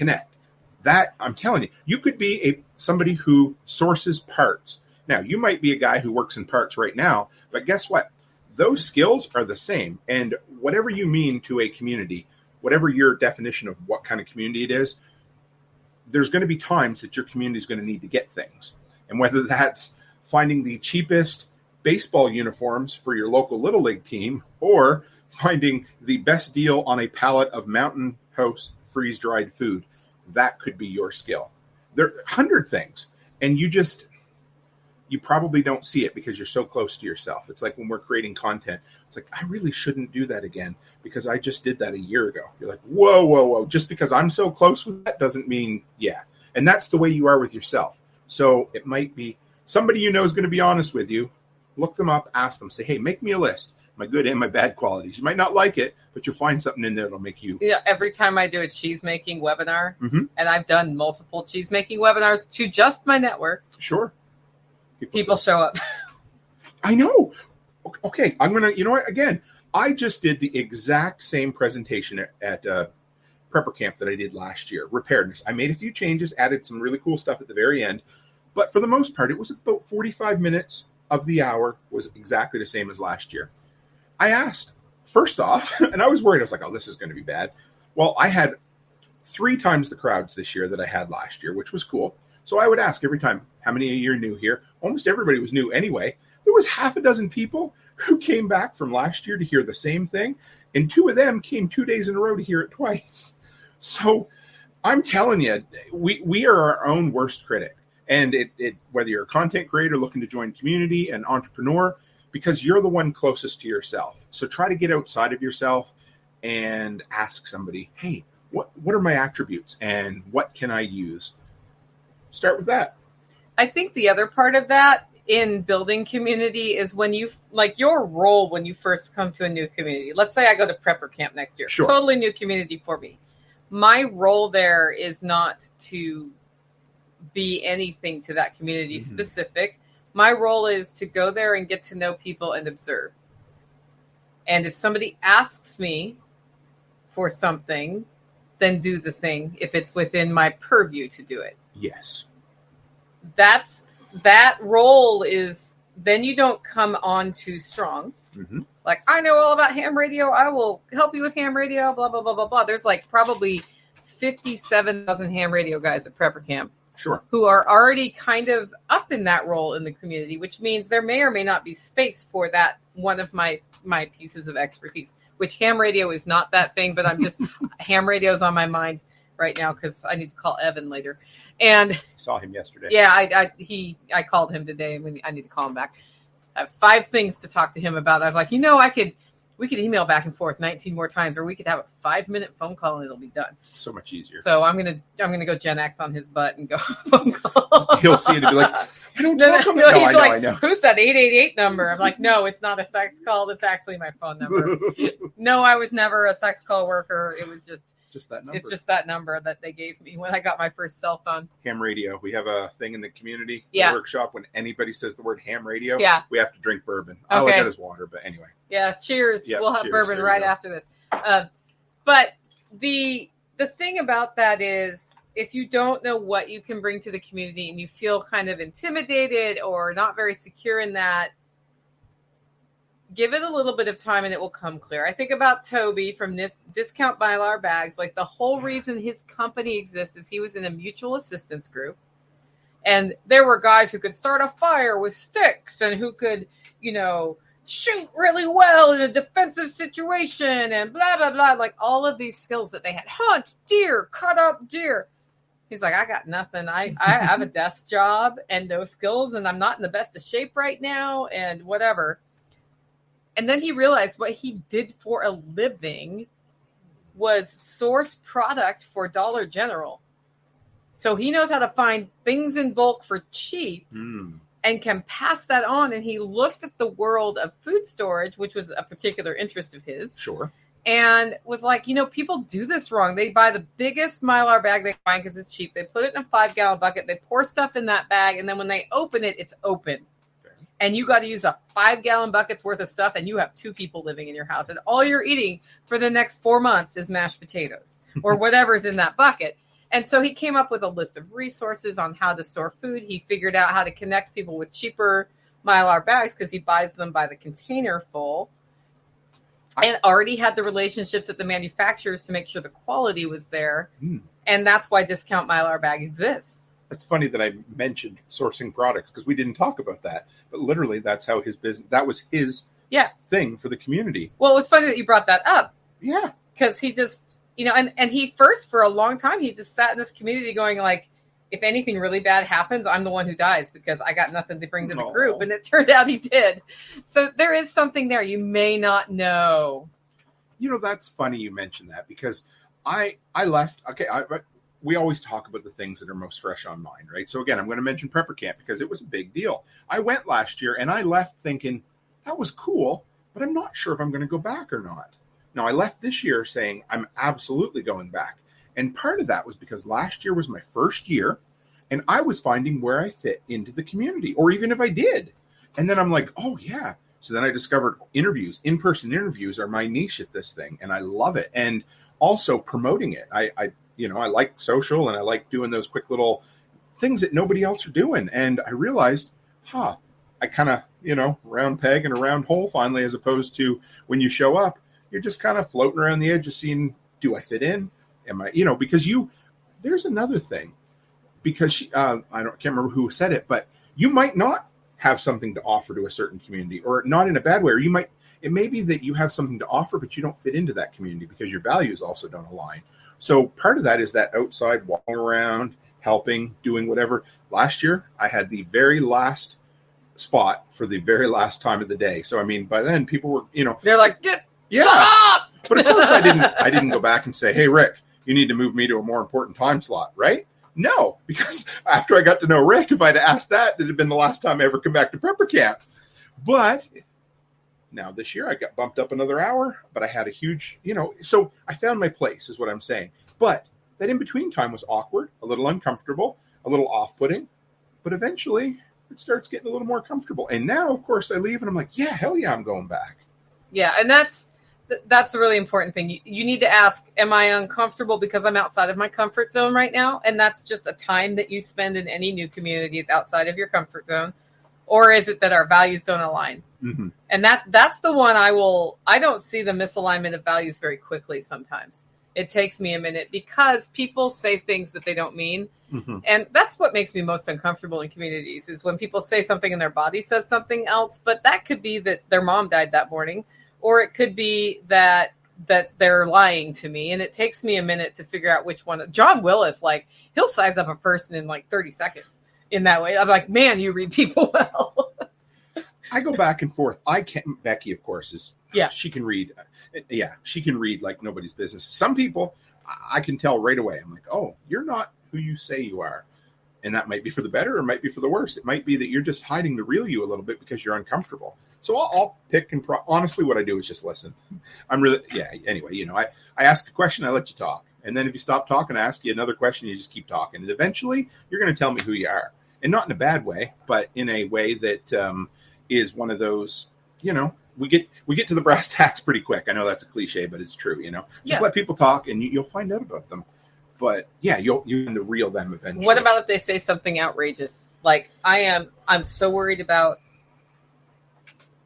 That, I'm telling you, you could be somebody who sources parts. Now, you might be a guy who works in parts right now, but guess what? Those skills are the same. And whatever you mean to a community, whatever your definition of what kind of community it is, there's going to be times that your community is going to need to get things. And whether that's finding the cheapest baseball uniforms for your local Little League team or finding the best deal on a pallet of Mountain House freeze-dried food, that could be your skill. There are 100 things, and you probably don't see it because you're so close to yourself. It's like when we're creating content. It's like, I really shouldn't do that again because I just did that a year ago. You're like, whoa. Just because I'm so close with that doesn't mean, yeah. And that's the way you are with yourself. So it might be somebody you know is going to be honest with you. Look them up, ask them, say, hey, make me a list, my good and my bad qualities. You might not like it, but you'll find something in there that'll make you. Yeah, every time I do a cheese making webinar, and I've done multiple cheese making webinars to just my network. Sure. People show up. I know. Okay, I'm going to, you know what? Again, I just did the exact same presentation at Prepper Camp that I did last year, Preparedness. I made a few changes, added some really cool stuff at the very end. But for the most part, it was about 45 minutes of the hour was exactly the same as last year. I asked, first off, and I was worried. I was like, oh, this is going to be bad. Well, I had 3 times the crowds this year that I had last year, which was cool. So I would ask every time, how many of you are new here? Almost everybody was new anyway. There was half a dozen people who came back from last year to hear the same thing, and 2 of them came 2 days in a row to hear it twice. So I'm telling you, we are our own worst critic. And it whether you're a content creator looking to join community, an entrepreneur, because you're the one closest to yourself. So try to get outside of yourself and ask somebody, hey, what are my attributes and what can I use? Start with that. I think the other part of that in building community is when you, like your role when you first come to a new community. Let's say I go to prepper camp next year. Sure. Totally new community for me. My role there is not to be anything to that community specific. My role is to go there and get to know people and observe. And if somebody asks me for something, then do the thing if it's within my purview to do it. Yes. That role is, then you don't come on too strong. Mm-hmm. Like, I know all about ham radio. I will help you with ham radio, blah, blah, blah, blah, blah. There's like probably 57,000 ham radio guys at prepper camp. Sure. Who are already kind of up in that role in the community, which means there may or may not be space for that one of my pieces of expertise, which ham radio is not that thing, but I'm just, ham radio is on my mind right now because I need to call Evan later. And saw him yesterday. Yeah, I called him today. I need to call him back. I have 5 things to talk to him about. I was like, we could email back and forth 19 more times, or we could have a 5-minute phone call and it'll be done. So much easier. So I'm gonna go Gen X on his butt and go phone call. He'll see it and be like, I don't talk on no, that. No, I know. Who's that 888 number? I'm like, no, it's not a sex call. It's actually my phone number. No, I was never a sex call worker. It was just that number. It's just that number that they gave me when I got my first cell phone. Ham radio. We have a thing in the community workshop. When anybody says the word ham radio, we have to drink bourbon. I like it as water, but anyway. Yeah, cheers. Yep, we'll have bourbon right after this. But the thing about that is, if you don't know what you can bring to the community and you feel kind of intimidated or not very secure in that, give it a little bit of time and it will come clear. I think about Toby from this Discount Mylar Bags. Like, the whole reason his company exists is he was in a mutual assistance group. And there were guys who could start a fire with sticks and who could, shoot really well in a defensive situation and blah, blah, blah. Like, all of these skills that they had. Hunt deer, cut up deer. He's like, I got nothing. I have a desk job and no skills, and I'm not in the best of shape right now and whatever. And then he realized what he did for a living was source product for Dollar General. So he knows how to find things in bulk for cheap and can pass that on. And he looked at the world of food storage, which was a particular interest of his. Sure. And was like, people do this wrong. They buy the biggest Mylar bag they can find because it's cheap. They put it in a 5-gallon bucket. They pour stuff in that bag. And then when they open it, it's open. And you got to use a 5-gallon bucket's worth of stuff, and you have 2 people living in your house. And all you're eating for the next 4 months is mashed potatoes or whatever's in that bucket. And so he came up with a list of resources on how to store food. He figured out how to connect people with cheaper Mylar bags because he buys them by the container full. And already had the relationships at the manufacturers to make sure the quality was there. And that's why Discount Mylar Bag exists. It's funny that I mentioned sourcing products because we didn't talk about that. But literally, that's how his business, that was his thing for the community. Well, it was funny that you brought that up. Yeah. Because he just, and he first, for a long time, he just sat in this community going like, if anything really bad happens, I'm the one who dies because I got nothing to bring to the group. And it turned out he did. So there is something there you may not know. That's funny you mentioned that because I left. Okay, we always talk about the things that are most fresh on mind, right? So again, I'm going to mention prepper camp because it was a big deal. I went last year and I left thinking that was cool, but I'm not sure if I'm going to go back or not. Now, I left this year saying I'm absolutely going back. And part of that was because last year was my first year and I was finding where I fit into the community, or even if I did. And then I'm like, oh yeah. So then I discovered in-person interviews are my niche at this thing. And I love it. And also promoting it. I like social and I like doing those quick little things that nobody else are doing. And I realized, I kind of, round peg in a round hole finally, as opposed to when you show up, you're just kind of floating around the edge of seeing, do I fit in? Am I, because there's another thing because can't remember who said it, but you might not have something to offer to a certain community, or not in a bad way, or it may be that you have something to offer, but you don't fit into that community because your values also don't align. So part of that is that outside walking around, helping, doing whatever. Last year, I had the very last spot for the very last time of the day. So, by then people were, they're like, shut up! But of course I didn't go back and say, hey, Rick, you need to move me to a more important time slot, right? No, because after I got to know Rick, if I'd asked that, it'd have been the last time I ever come back to prepper camp. But now this year I got bumped up another hour, but I had a huge, so I found my place is what I'm saying. But that in-between time was awkward, a little uncomfortable, a little off-putting, but eventually it starts getting a little more comfortable. And now, of course, I leave and I'm like, yeah, hell yeah, I'm going back. Yeah, and that's a really important thing. You need to ask, am I uncomfortable because I'm outside of my comfort zone right now? And that's just a time that you spend in any new community is outside of your comfort zone. Or is it that our values don't align? Mm-hmm. And that's the one I don't see the misalignment of values very quickly sometimes. It takes me a minute because people say things that they don't mean. Mm-hmm. And that's what makes me most uncomfortable in communities is when people say something and their body says something else. But that could be that their mom died that morning. Or it could be that they're lying to me. And it takes me a minute to figure out which one. John Willis, he'll size up a person in 30 seconds in that way. I'm like, man, you read people well. I go back and forth. Becky, of course, she can read. Yeah, she can read like nobody's business. Some people, I can tell right away. I'm like, oh, you're not who you say you are. And that might be for the better or it might be for the worse. It might be that you're just hiding the real you a little bit because you're uncomfortable. So I'll pick and honestly, what I do is just listen. Anyway, I ask a question, I let you talk. And then if you stop talking, I ask you another question, you just keep talking. And eventually you're going to tell me who you are. And not in a bad way, but in a way that is one of those, we get to the brass tacks pretty quick. I know that's a cliche, but it's true, Just let people talk and you'll find out about them. But yeah, you'll end the real them eventually. What about if they say something outrageous? Like I'm so worried about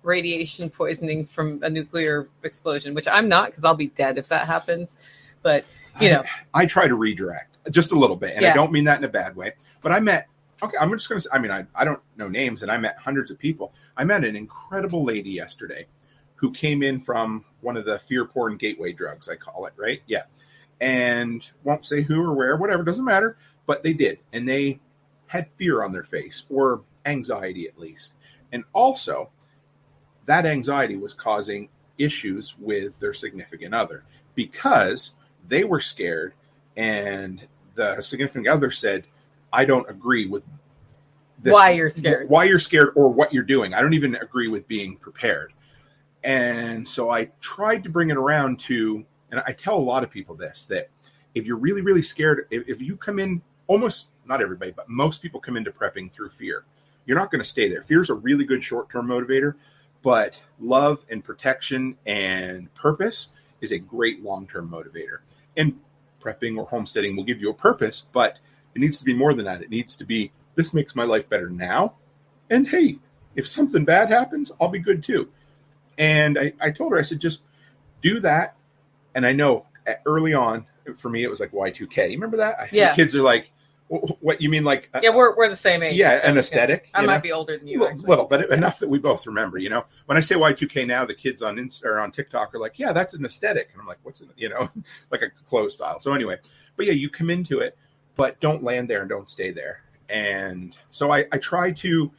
radiation poisoning from a nuclear explosion, which I'm not because I'll be dead if that happens. But I try to redirect just a little bit, and I don't mean that in a bad way. But I'm just going to say, I don't know names, and I met hundreds of people. I met an incredible lady yesterday who came in from one of the fear porn gateway drugs, I call it, right? Yeah. And won't say who or where, whatever, doesn't matter. But they did. And they had fear on their face, or anxiety at least. And also, that anxiety was causing issues with their significant other because they were scared. And the significant other said, I don't agree with this. Why you're scared or what you're doing. I don't even agree with being prepared. And so I tried to bring it around to, and I tell a lot of people this, that if you're really, really scared, if you come in, almost not everybody, but most people come into prepping through fear. You're not going to stay there. Fear is a really good short-term motivator, but love and protection and purpose is a great long-term motivator. And prepping or homesteading will give you a purpose, but it needs to be more than that. It needs to be, this makes my life better now. And hey, if something bad happens, I'll be good too. And I told her, I said, just do that. And I know early on, for me, it was like Y2K. You remember that? Yeah. The kids are like, what you mean? Like, we're the same age. Yeah, so an aesthetic. I might be older than you. A little, but enough that we both remember. When I say Y2K now, the kids on on TikTok are like, yeah, that's an aesthetic, and I'm like, what's like a clothes style. So anyway, but yeah, you come into it, but don't land there and don't stay there. And so I try to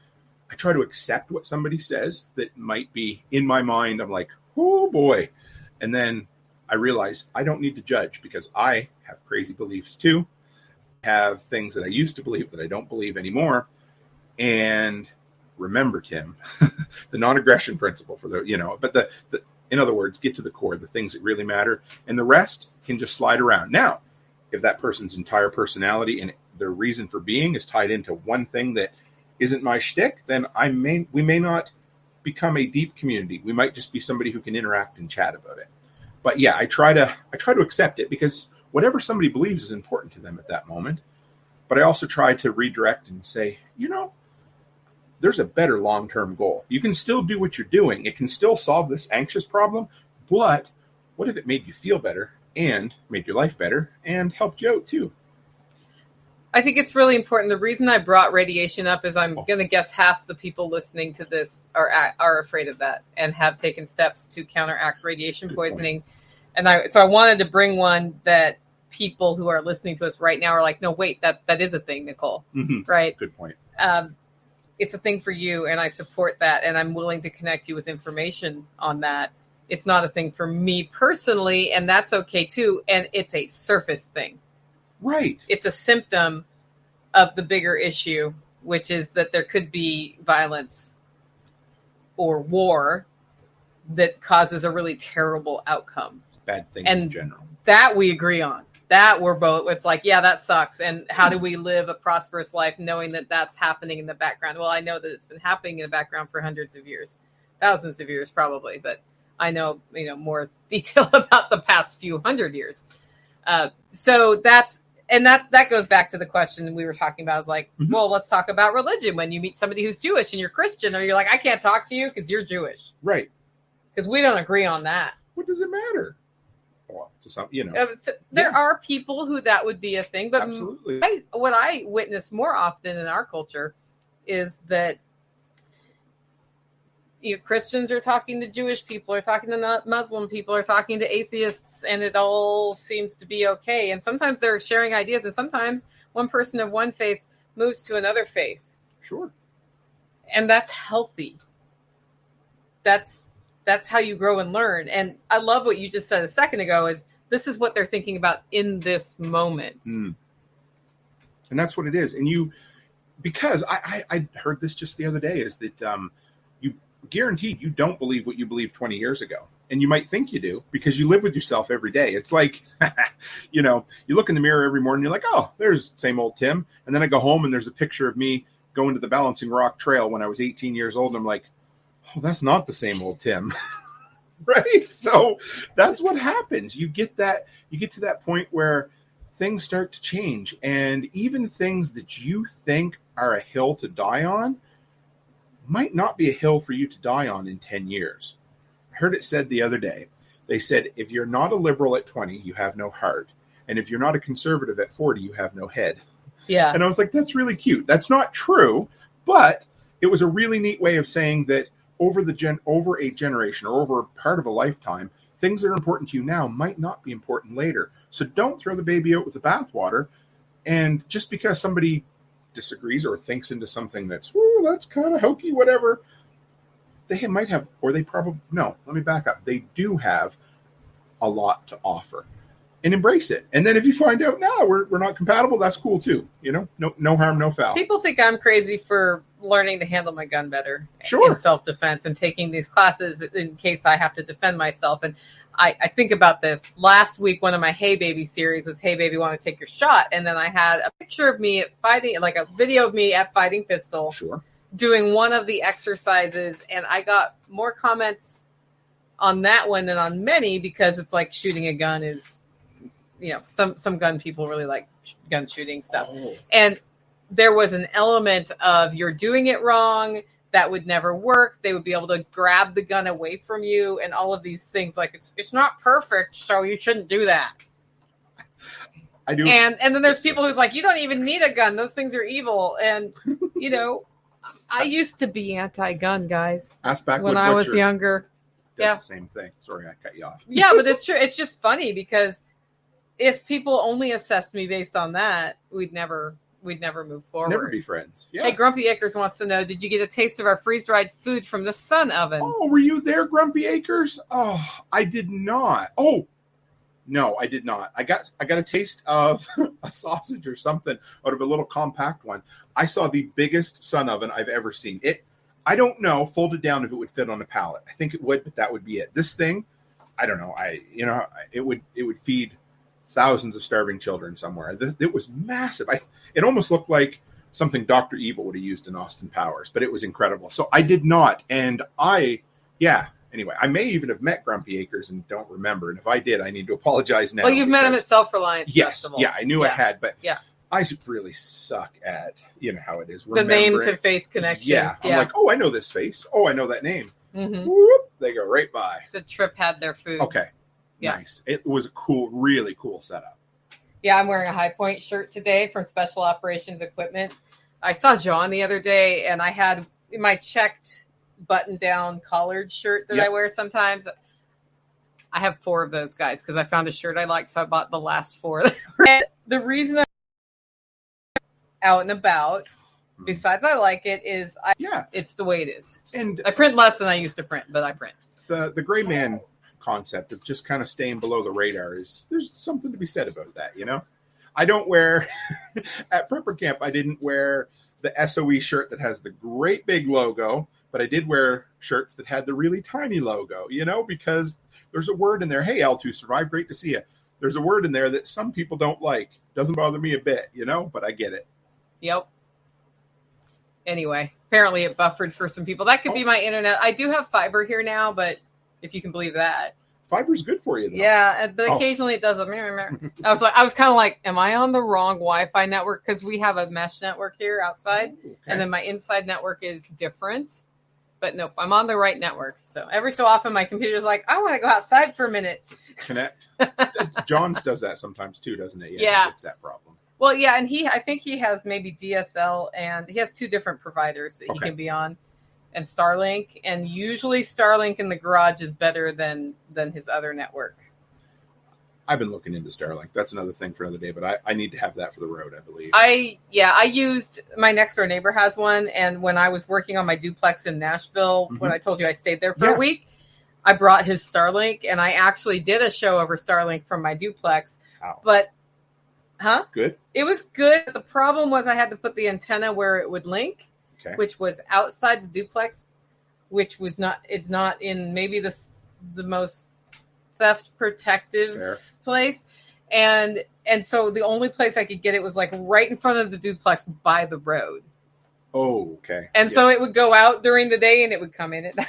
accept what somebody says that might be in my mind. I'm like, oh boy, and then I realize I don't need to judge because I have crazy beliefs too. Have things that I used to believe that I don't believe anymore. And remember, Tim, the non-aggression principle for but the in other words, get to the core, the things that really matter, and the rest can just slide around. Now, if that person's entire personality and their reason for being is tied into one thing that isn't my shtick, then we may not become a deep community. We might just be somebody who can interact and chat about it. But yeah, I try to accept it because whatever somebody believes is important to them at that moment. But I also try to redirect and say, there's a better long-term goal. You can still do what you're doing. It can still solve this anxious problem. But what if it made you feel better and made your life better and helped you out too? I think it's really important. The reason I brought radiation up is I'm going to guess half the people listening to this are afraid of that and have taken steps to counteract radiation poisoning. And I wanted to bring one that people who are listening to us right now are like, no, wait, that is a thing, Nicole. Mm-hmm. Right? Good point. It's a thing for you, and I support that, and I'm willing to connect you with information on that. It's not a thing for me personally, and that's okay too. And it's a surface thing. Right. It's a symptom of the bigger issue, which is that there could be violence or war that causes a really terrible outcome. Bad things and in general. That we agree on. That we're both, it's like, yeah, that sucks. And how do we live a prosperous life knowing that that's happening in the background? Well, I know that it's been happening in the background for hundreds of years, thousands of years probably, but I know, more detail about the past few hundred years. So that goes back to the question we were talking about. Is like, well, let's talk about religion. When you meet somebody who's Jewish and you're Christian, or you're like, I can't talk to you because you're Jewish. Right. Because we don't agree on that. What does it matter? Well, to some, there are people who that would be a thing, but absolutely. What I witness more often in our culture is that Christians are talking to Jewish people, are talking to Muslim people, are talking to atheists, and it all seems to be okay. And sometimes they're sharing ideas, and sometimes one person of one faith moves to another faith. Sure. And that's healthy. That's how you grow and learn. And I love what you just said a second ago, is this is what they're thinking about in this moment. And that's what it is. And because I heard this just the other day, is that you guaranteed you don't believe what you believed 20 years ago. And you might think you do because you live with yourself every day. It's like, you look in the mirror every morning, you're like, oh, there's same old Tim. And then I go home and there's a picture of me going to the Balancing Rock Trail when I was 18 years old. And I'm like, oh, that's not the same old Tim. Right? So that's what happens. You get to that point where things start to change. And even things that you think are a hill to die on might not be a hill for you to die on in 10 years. I heard it said the other day. They said, if you're not a liberal at 20, you have no heart. And if you're not a conservative at 40, you have no head. Yeah. And I was like, that's really cute. That's not true, but it was a really neat way of saying that over a generation or over part of a lifetime, things that are important to you now might not be important later. So don't throw the baby out with the bathwater. And just because somebody disagrees or thinks into something that's kind of hokey, whatever, they might have, or they probably, no, let me back up. They do have a lot to offer. And embrace it. And then if you find out, no, we're not compatible, that's cool too. No harm, no foul. People think I'm crazy for learning to handle my gun better in self-defense and taking these classes in case I have to defend myself. And I think about this. Last week, one of my Hey Baby series was Hey Baby, Want to Take Your Shot? And then I had a picture of me fighting, like a video of me at Fighting Pistol, doing one of the exercises. And I got more comments on that one than on many because it's like shooting a gun is, some gun people really like gun shooting stuff. And there was an element of you're doing it wrong. That would never work. They would be able to grab the gun away from you and all of these things. Like it's not perfect, so you shouldn't do that. I do. And then there's people who's like, you don't even need a gun. Those things are evil. And, I used to be anti-gun, guys. When I was younger. The same thing. Sorry, I cut you off. Yeah, but it's true. It's just funny because if people only assessed me based on that, we'd never move forward. Never be friends. Yeah. Hey, Grumpy Acres wants to know, did you get a taste of our freeze-dried food from the Sun Oven? Oh, were you there, Grumpy Acres? Oh, I did not. Oh, no, I did not. I got a taste of a sausage or something out of a little compact one. I saw the biggest Sun Oven I've ever seen. I don't know, folded down if it would fit on a pallet. I think it would, but that would be it. This thing, I don't know. It would feed thousands of starving children somewhere. It was massive. It almost looked like something Dr. Evil would have used in Austin Powers, but it was incredible. So I did not. And anyway, I may even have met Grumpy Acres and don't remember. And if I did, I need to apologize now. Well, you've met him at Self-Reliance Festival. Yeah, I knew I had, but I really suck at, how it is. The name to face connection. Yeah. I'm like, oh, I know this face. Oh, I know that name. Mm-hmm. Whoop, they go right by. The trip had their food. Okay. Yeah. Nice. It was a really cool setup. Yeah, I'm wearing a High Point shirt today from Special Operations Equipment. I saw John the other day, and I had my checked button-down collared shirt that I wear sometimes. I have 4 of those guys because I found a shirt I liked, so I bought the last 4. The reason I'm out and about, besides I like it, is it's the way it is. And I print less than I used to print, but I print. The gray man concept of just kind of staying below the radar there's something to be said about that, I don't wear at prepper camp. I didn't wear the SOE shirt that has the great big logo, but I did wear shirts that had the really tiny logo, because there's a word in there. Hey, L2 Survive. Great to see you. There's a word in there that some people don't like. Doesn't bother me a bit, but I get it. Yep. Anyway, apparently it buffered for some people. That could be my internet. I do have fiber here now, but if you can believe that. Fiber's good for you, though. Yeah, but occasionally it does. I was kind of like, am I on the wrong Wi-Fi network? Because we have a mesh network here outside, and then my inside network is different. But nope, I'm on the right network. So every so often, my computer's like, I want to go outside for a minute. Connect. John's does that sometimes too, doesn't it? Yeah. It's that problem. Well, yeah, and I think he has maybe DSL, and he has 2 different providers that he can be on. And Starlink, and usually Starlink in the garage is better than his other network. I've been looking into Starlink. That's another thing for another day, but I need to have that for the road, I believe. I used, my next door neighbor has one, and when I was working on my duplex in Nashville, when I told you I stayed there for a week, I brought his Starlink, and I actually did a show over Starlink from my duplex. Wow. But, Good? It was good. The problem was I had to put the antenna where it would link. Okay. Which was outside the duplex, which was it's not in maybe the most theft protective place. And so the only place I could get it was like right in front of the duplex by the road. Oh, okay. And so it would go out during the day and it would come in at night.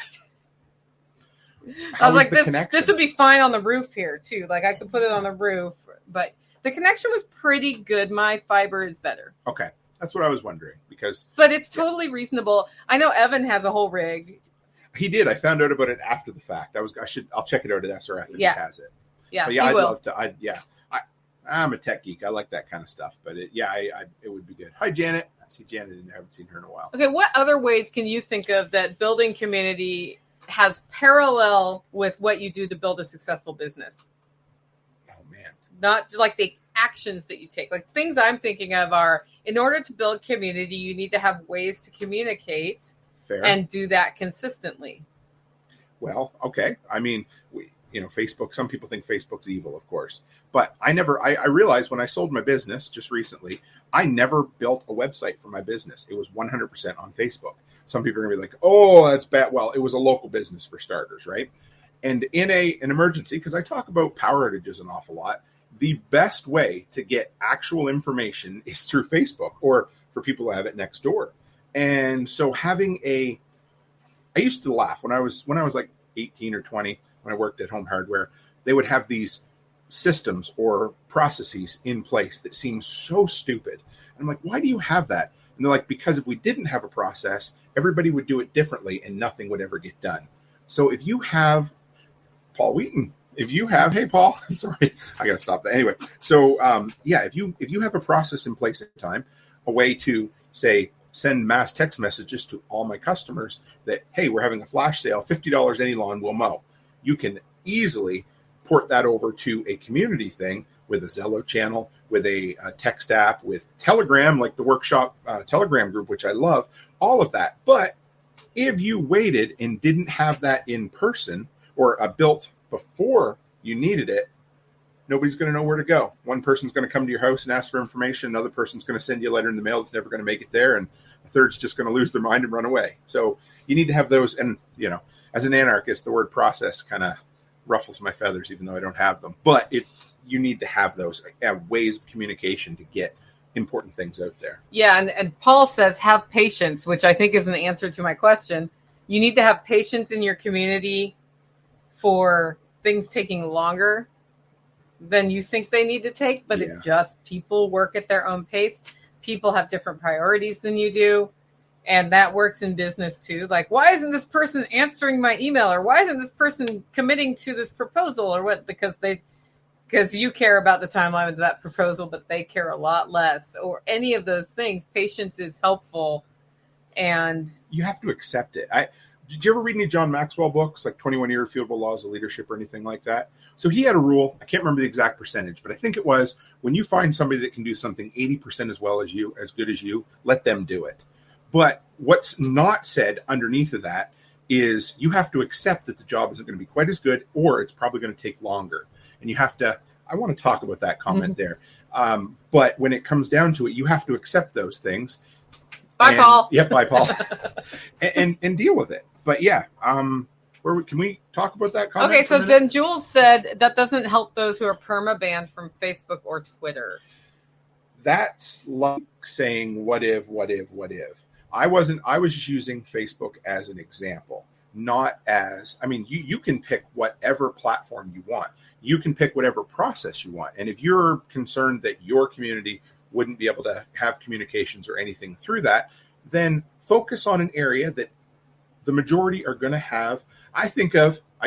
I was like, this would be fine on the roof here too. Like I could put it on the roof, but the connection was pretty good. My fiber is better. Okay. That's what I was wondering but it's totally reasonable. I know Evan has a whole rig. He did. I found out about it after the fact. I'll check it out at SRF if he has it. Yeah. But I'd love to. I'm a tech geek. I like that kind of stuff, but it would be good. Hi, Janet. I see Janet and I haven't seen her in a while. Okay. What other ways can you think of that building community has parallel with what you do to build a successful business? Oh man. Not like the actions that you take. Like things I'm thinking of are, in order to build community, you need to have ways to communicate and do that consistently. Well, okay. I mean, Facebook, some people think Facebook's evil, of course, but I realized when I sold my business just recently, I never built a website for my business. It was 100% on Facebook. Some people are going to be like, oh, that's bad. Well, it was a local business for starters, right? And in an emergency, because I talk about power outages an awful lot, the best way to get actual information is through Facebook or for people who have it next door. And so I used to laugh when I was like 18 or 20, when I worked at Home Hardware, they would have these systems or processes in place that seem so stupid. And I'm like, why do you have that? And they're like, because if we didn't have a process, everybody would do it differently and nothing would ever get done. So if you have Paul Wheaton, hey, Paul, sorry, I got to stop that. Anyway, so if you have a process in place at the time, a way to say, send mass text messages to all my customers that, hey, we're having a flash sale, $50 any lawn will mow. You can easily port that over to a community thing with a Zello channel, with a text app, with Telegram, like the workshop Telegram group, which I love, all of that. But if you waited and didn't have that in person or built before you needed it, nobody's going to know where to go. One person's going to come to your house and ask for information. Another person's going to send you a letter in the mail that's never going to make it there. And a third's just going to lose their mind and run away. So you need to have those. And, as an anarchist, the word process kind of ruffles my feathers, even though I don't have them. But you need to have those ways of communication to get important things out there. Yeah. And Paul says, have patience, which I think is an answer to my question. You need to have patience in your community for things taking longer than you think they need to take, but people work at their own pace. People have different priorities than you do. And that works in business too. Like, why isn't this person answering my email? Or why isn't this person committing to this proposal or what? Because you care about the timeline of that proposal, but they care a lot less, or any of those things. Patience is helpful. And you have to accept it. Did you ever read any John Maxwell books, like 21 Irrefutable Laws of Leadership or anything like that? So he had a rule. I can't remember the exact percentage, but I think it was, when you find somebody that can do something 80% as well as you, as good as you, let them do it. But what's not said underneath of that is you have to accept that the job isn't going to be quite as good, or it's probably going to take longer. And you have to I want to talk about that comment there. But when it comes down to it, you have to accept those things. Bye, Paul. Yep, bye, Paul. and deal with it. But yeah, can we talk about that comment? Okay, so then Jules said that doesn't help those who are perma-banned from Facebook or Twitter. That's like saying what if. I was just using Facebook as an example, not as, I mean, you can pick whatever platform you want. You can pick whatever process you want. And if you're concerned that your community wouldn't be able to have communications or anything through that, then focus on an area that the majority are going to have. I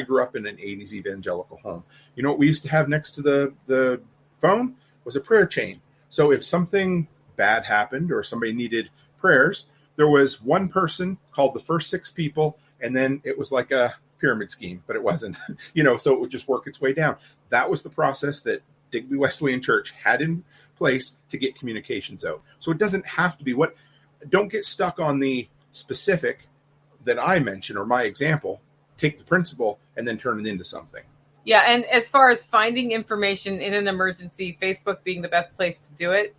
grew up in an 80s evangelical home. You know what we used to have next to the phone was a prayer chain. So if something bad happened or somebody needed prayers, there was one person called the first 6 people, and then it was like a pyramid scheme, but it wasn't, so it would just work its way down. That was the process that Digby Wesleyan Church had in place to get communications out. So it doesn't have to be don't get stuck on the specific that I mentioned or my example. Take the principle and then turn it into something. Yeah, and as far as finding information in an emergency, Facebook being the best place to do it,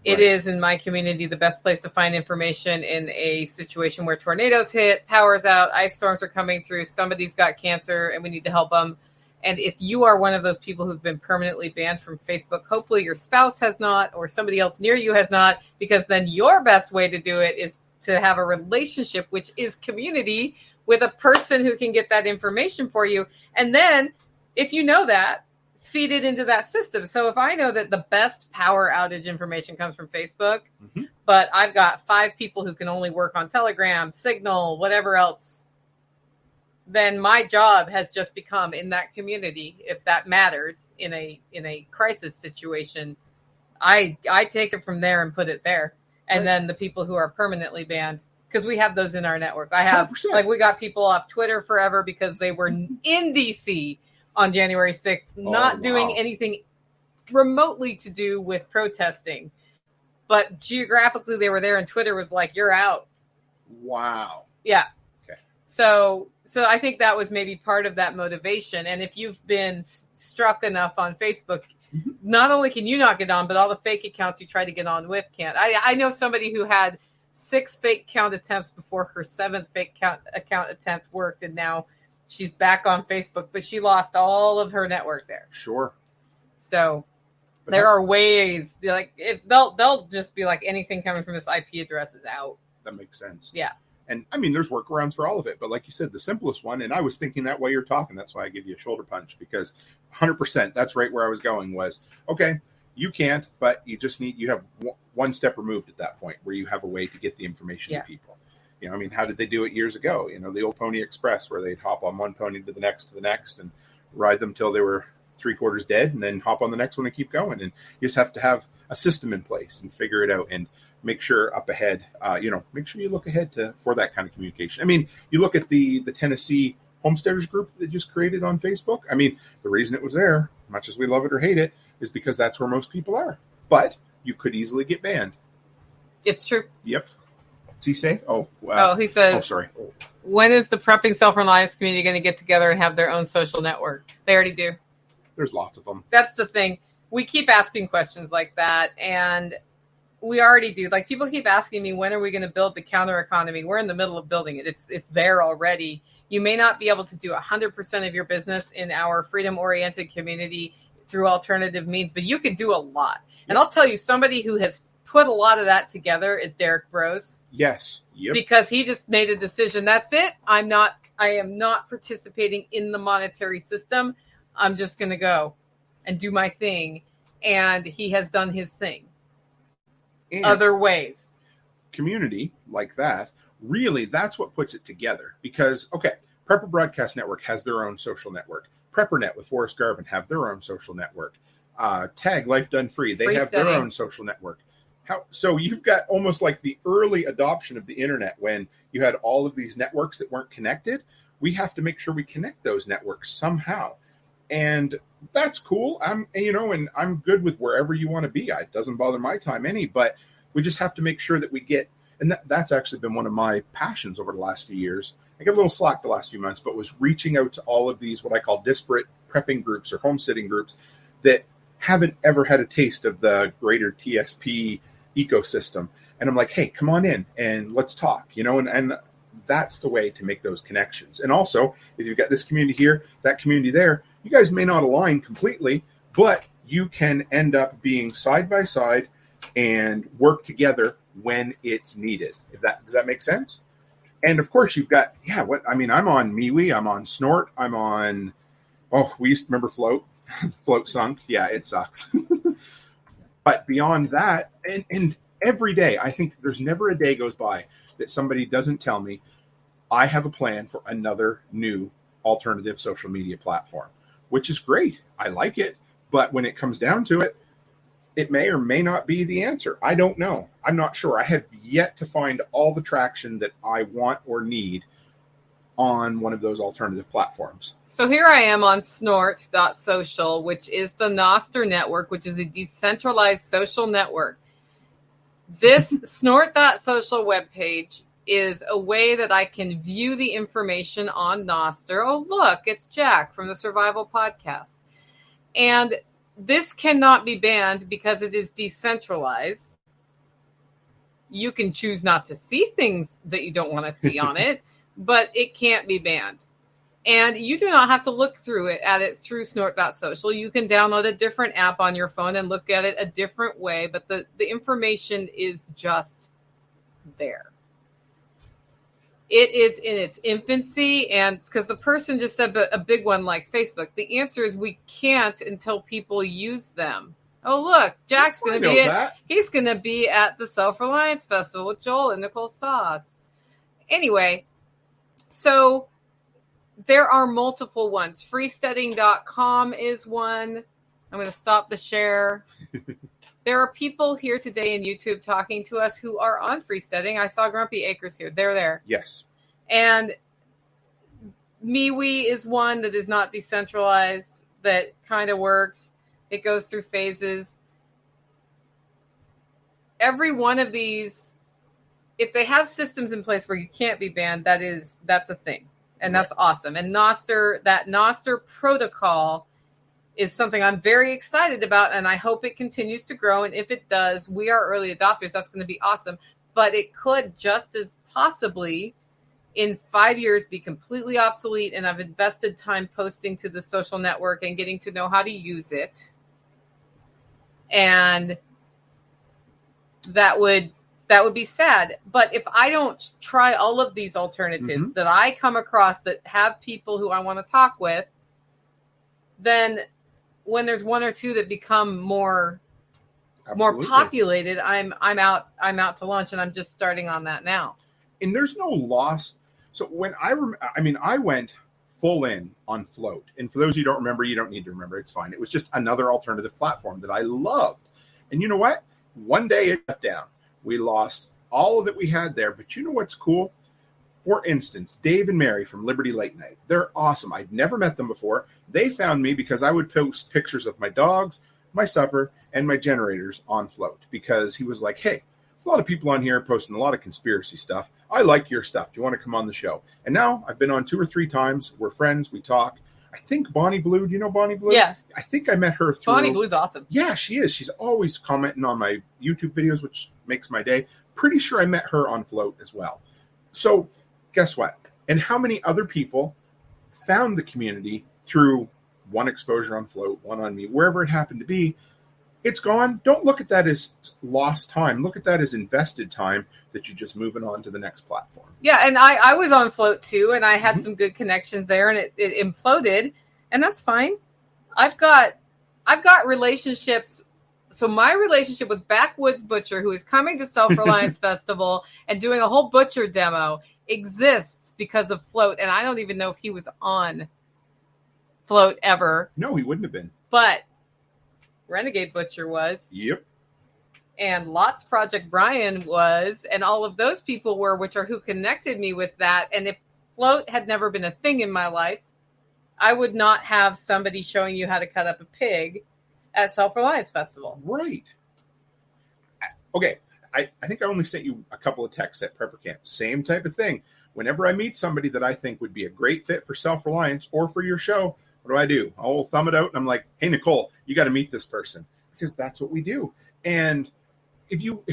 it is, in my community, the best place to find information in a situation where tornadoes hit, power's out, ice storms are coming through, somebody's got cancer, and we need to help them. And if you are one of those people who've been permanently banned from Facebook, hopefully your spouse has not, or somebody else near you has not, because then your best way to do it is to have a relationship, which is community, with a person who can get that information for you. And then, if you know that, feed it into that system. So if I know that the best power outage information comes from Facebook, but I've got 5 people who can only work on Telegram, Signal, whatever else, then my job has just become in that community, if that matters in a crisis situation, I take it from there and put it there. And then the people who are permanently banned, because we have those in our network. I have 100%. We got people off Twitter forever because they were in DC on January 6th, not doing anything remotely to do with protesting. But geographically, they were there, and Twitter was like, you're out. Wow. Yeah. Okay. So I think that was maybe part of that motivation. And if you've been struck enough on Facebook, not only can you not get on, but all the fake accounts you try to get on with can't. I know somebody who had 6 fake account attempts before her 7th fake account attempt worked, and now she's back on Facebook, but she lost all of her network there. Sure. So there are ways, they'll just be like, anything coming from this IP address is out. That makes sense. Yeah. And I mean, there's workarounds for all of it, but like you said, the simplest one, and I was thinking that while you're talking, that's why I give you a shoulder punch, because 100%, that's right where I was going was, okay, you can't, but you have one step removed at that point where you have a way to get the information to people. I mean, how did they do it years ago? The old Pony Express, where they'd hop on one pony to the next, and ride them till they were 3/4 dead, and then hop on the next one and keep going. And you just have to have a system in place and figure it out and make sure up ahead, make sure you look ahead for that kind of communication. I mean, you look at the Tennessee Homesteaders group that they just created on Facebook. I mean, the reason it was there, much as we love it or hate it, is because that's where most people are. But you could easily get banned. It's true. Yep. What's he say? He says, oh, sorry. When is the prepping self-reliance community going to get together and have their own social network? They already do. There's lots of them. That's the thing. We keep asking questions like that, and we already do. Like, people keep asking me, when are we going to build the counter economy? We're in the middle of building it. It's there already. You may not be able to do 100% of your business in our freedom-oriented community through alternative means, but you could do a lot. And I'll tell you, somebody who has put a lot of that together is Derek Brose. Yes. Yep. Because he just made a decision. That's it. I am not participating in the monetary system. I'm just going to go and do my thing. And he has done his thing. And other ways. Community like that, really, that's what puts it together. Because, Prepper Broadcast Network has their own social network. PrepperNet with Forrest Garvin have their own social network. Tag Life Done Free, they have their own social network. So you've got almost like the early adoption of the internet when you had all of these networks that weren't connected. We have to make sure we connect those networks somehow. And that's cool. And I'm good with wherever you want to be. It doesn't bother my time any, but we just have to make sure that we get, and that's actually been one of my passions over the last few years. I got a little slack the last few months, but was reaching out to all of these, what I call disparate prepping groups or homesteading groups that haven't ever had a taste of the greater TSP ecosystem. And I'm like, hey, come on in and let's talk, and that's the way to make those connections. And also, if you've got this community here, that community there, you guys may not align completely, but you can end up being side by side and work together when it's needed. Does that make sense? And of course, you've got, I'm on MeWe, I'm on Snort, I'm on, we used to remember Float. Float sunk. Yeah, it sucks. But beyond that, and every day, I think there's never a day goes by that somebody doesn't tell me, I have a plan for another new alternative social media platform, which is great. I like it. But when it comes down to it, it may or may not be the answer. I don't know. I'm not sure. I have yet to find all the traction that I want or need on one of those alternative platforms. So here I am on snort.social, which is the NOSTR network, which is a decentralized social network. This snort.social webpage is a way that I can view the information on NOSTR. Oh, look, it's Jack from the Survival Podcast. And this cannot be banned because it is decentralized. You can choose not to see things that you don't want to see on it, but it can't be banned. And you do not have to look at it through snort.social. You can download a different app on your phone and look at it a different way, but the information is just there. It is in its infancy, and because the person just said a big one like Facebook, the answer is we can't until people use them. Oh, look, Jack's going to be he's going to be at the Self-Reliance Festival with Joel and Nicole Sauce. Anyway, so there are multiple ones. Freesteading.com is one. I'm going to stop the share. There are people here today in YouTube talking to us who are on Freesteading. I saw Grumpy Acres here. They're there. Yes. And MeWe is one that is not decentralized, that kind of works. It goes through phases. Every one of these, if they have systems in place where you can't be banned, that's a thing. And that's awesome. And that NOSTR protocol is something I'm very excited about, and I hope it continues to grow. And if it does, we are early adopters. That's going to be awesome. But it could just as possibly in 5 years be completely obsolete, and I've invested time posting to the social network and getting to know how to use it. And that would be sad. But if I don't try all of these alternatives that I come across that have people who I want to talk with, then when there's one or two that become more populated, I'm out to lunch, and I'm just starting on that now. And there's no loss. So when I went full in on Float, and for those of you who don't remember, you don't need to remember. It's fine. It was just another alternative platform that I loved. And you know what? One day it shut down. We lost all that we had there. But you know what's cool? For instance, Dave and Mary from Liberty Late Night. They're awesome. I'd never met them before. They found me because I would post pictures of my dogs, my supper, and my generators on Float. Because he was like, hey, there's a lot of people on here posting a lot of conspiracy stuff. I like your stuff. Do you want to come on the show? And now I've been on 2 or 3 times. We're friends. We talk. I think Bonnie Blue. Do you know Bonnie Blue? Yeah. I think I met her through. Bonnie Blue's awesome. Yeah, she is. She's always commenting on my YouTube videos, which makes my day. Pretty sure I met her on Float as well. So guess what? And how many other people found the community through one exposure on Float, one on me, wherever it happened to be? It's gone. Don't look at that as lost time. Look at that as invested time that you're just moving on to the next platform. Yeah, and I was on Float too, and I had some good connections there, and it imploded, and that's fine. I've got relationships. So my relationship with Backwoods Butcher, who is coming to Self-Reliance Festival and doing a whole butcher demo, exists because of Float, and I don't even know if he was on Float ever. No, he wouldn't have been. But Renegade Butcher was. Yep. And Lots Project Brian was, and all of those people were, which are who connected me with that. And if Float had never been a thing in my life, I would not have somebody showing you how to cut up a pig at Self-Reliance Festival. Right. Okay. I think I only sent you a couple of texts at Prepper Camp. Same type of thing. Whenever I meet somebody that I think would be a great fit for Self-Reliance or for your show, What do? I'll thumb it out, and I'm like, hey, Nicole, you got to meet this person, because that's what we do. And if you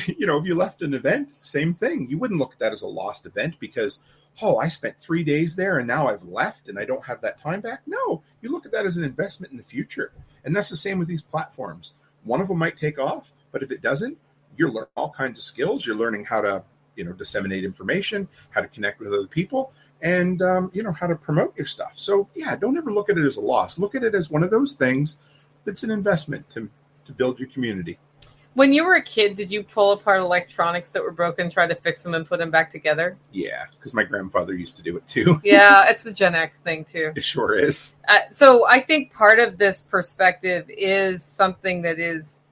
left an event, same thing. You wouldn't look at that as a lost event because, oh, I spent 3 days there and now I've left and I don't have that time back. No, you look at that as an investment in the future. And that's the same with these platforms. One of them might take off, but if it doesn't, you're learning all kinds of skills. You're learning how to, disseminate information, how to connect with other people, and, how to promote your stuff. So, yeah, don't ever look at it as a loss. Look at it as one of those things that's an investment to build your community. When you were a kid, did you pull apart electronics that were broken, try to fix them and put them back together? Yeah, because my grandfather used to do it too. Yeah, it's a Gen X thing too. It sure is. So I think part of this perspective is something that is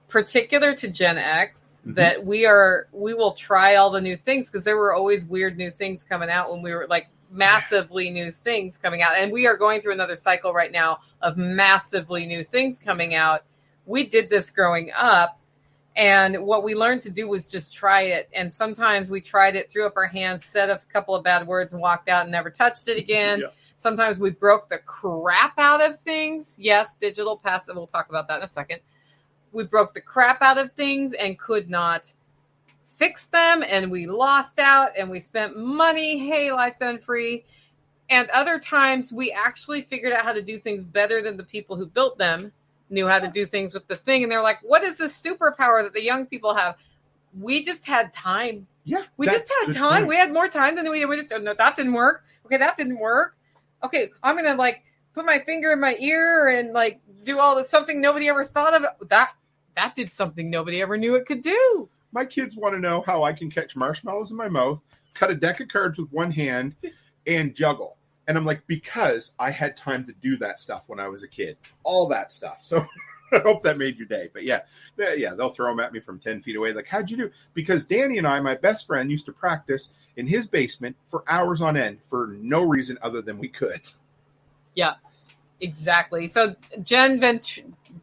particular to Gen X, that we will try all the new things, because there were always weird new things coming out when we were like massively new things coming out. And we are going through another cycle right now of massively new things coming out. We did this growing up, and what we learned to do was just try it. And sometimes we tried it, threw up our hands, said a couple of bad words, and walked out and never touched it again. Yeah. Sometimes we broke the crap out of things. Yes, digital passive. We'll talk about that in a second. We broke the crap out of things and could not fix them, and we lost out, and we spent money. Hey, life done free. And other times we actually figured out how to do things better than the people who built them knew how to do things with the thing. And they're like, what is this superpower that the young people have? We just had time. Yeah. We just had time. Point. We had more time than we did. We just, no, that didn't work. Okay, that didn't work. Okay, I'm going to like put my finger in my ear and like do all this, something nobody ever thought of. That did something nobody ever knew it could do. My kids want to know how I can catch marshmallows in my mouth, cut a deck of cards with one hand, and juggle. And I'm like, because I had time to do that stuff when I was a kid. All that stuff. So I hope that made your day. But yeah, they'll throw them at me from 10 feet away. Like, how'd you do? Because Danny and I, my best friend, used to practice in his basement for hours on end for no reason other than we could. Yeah, exactly. So Jen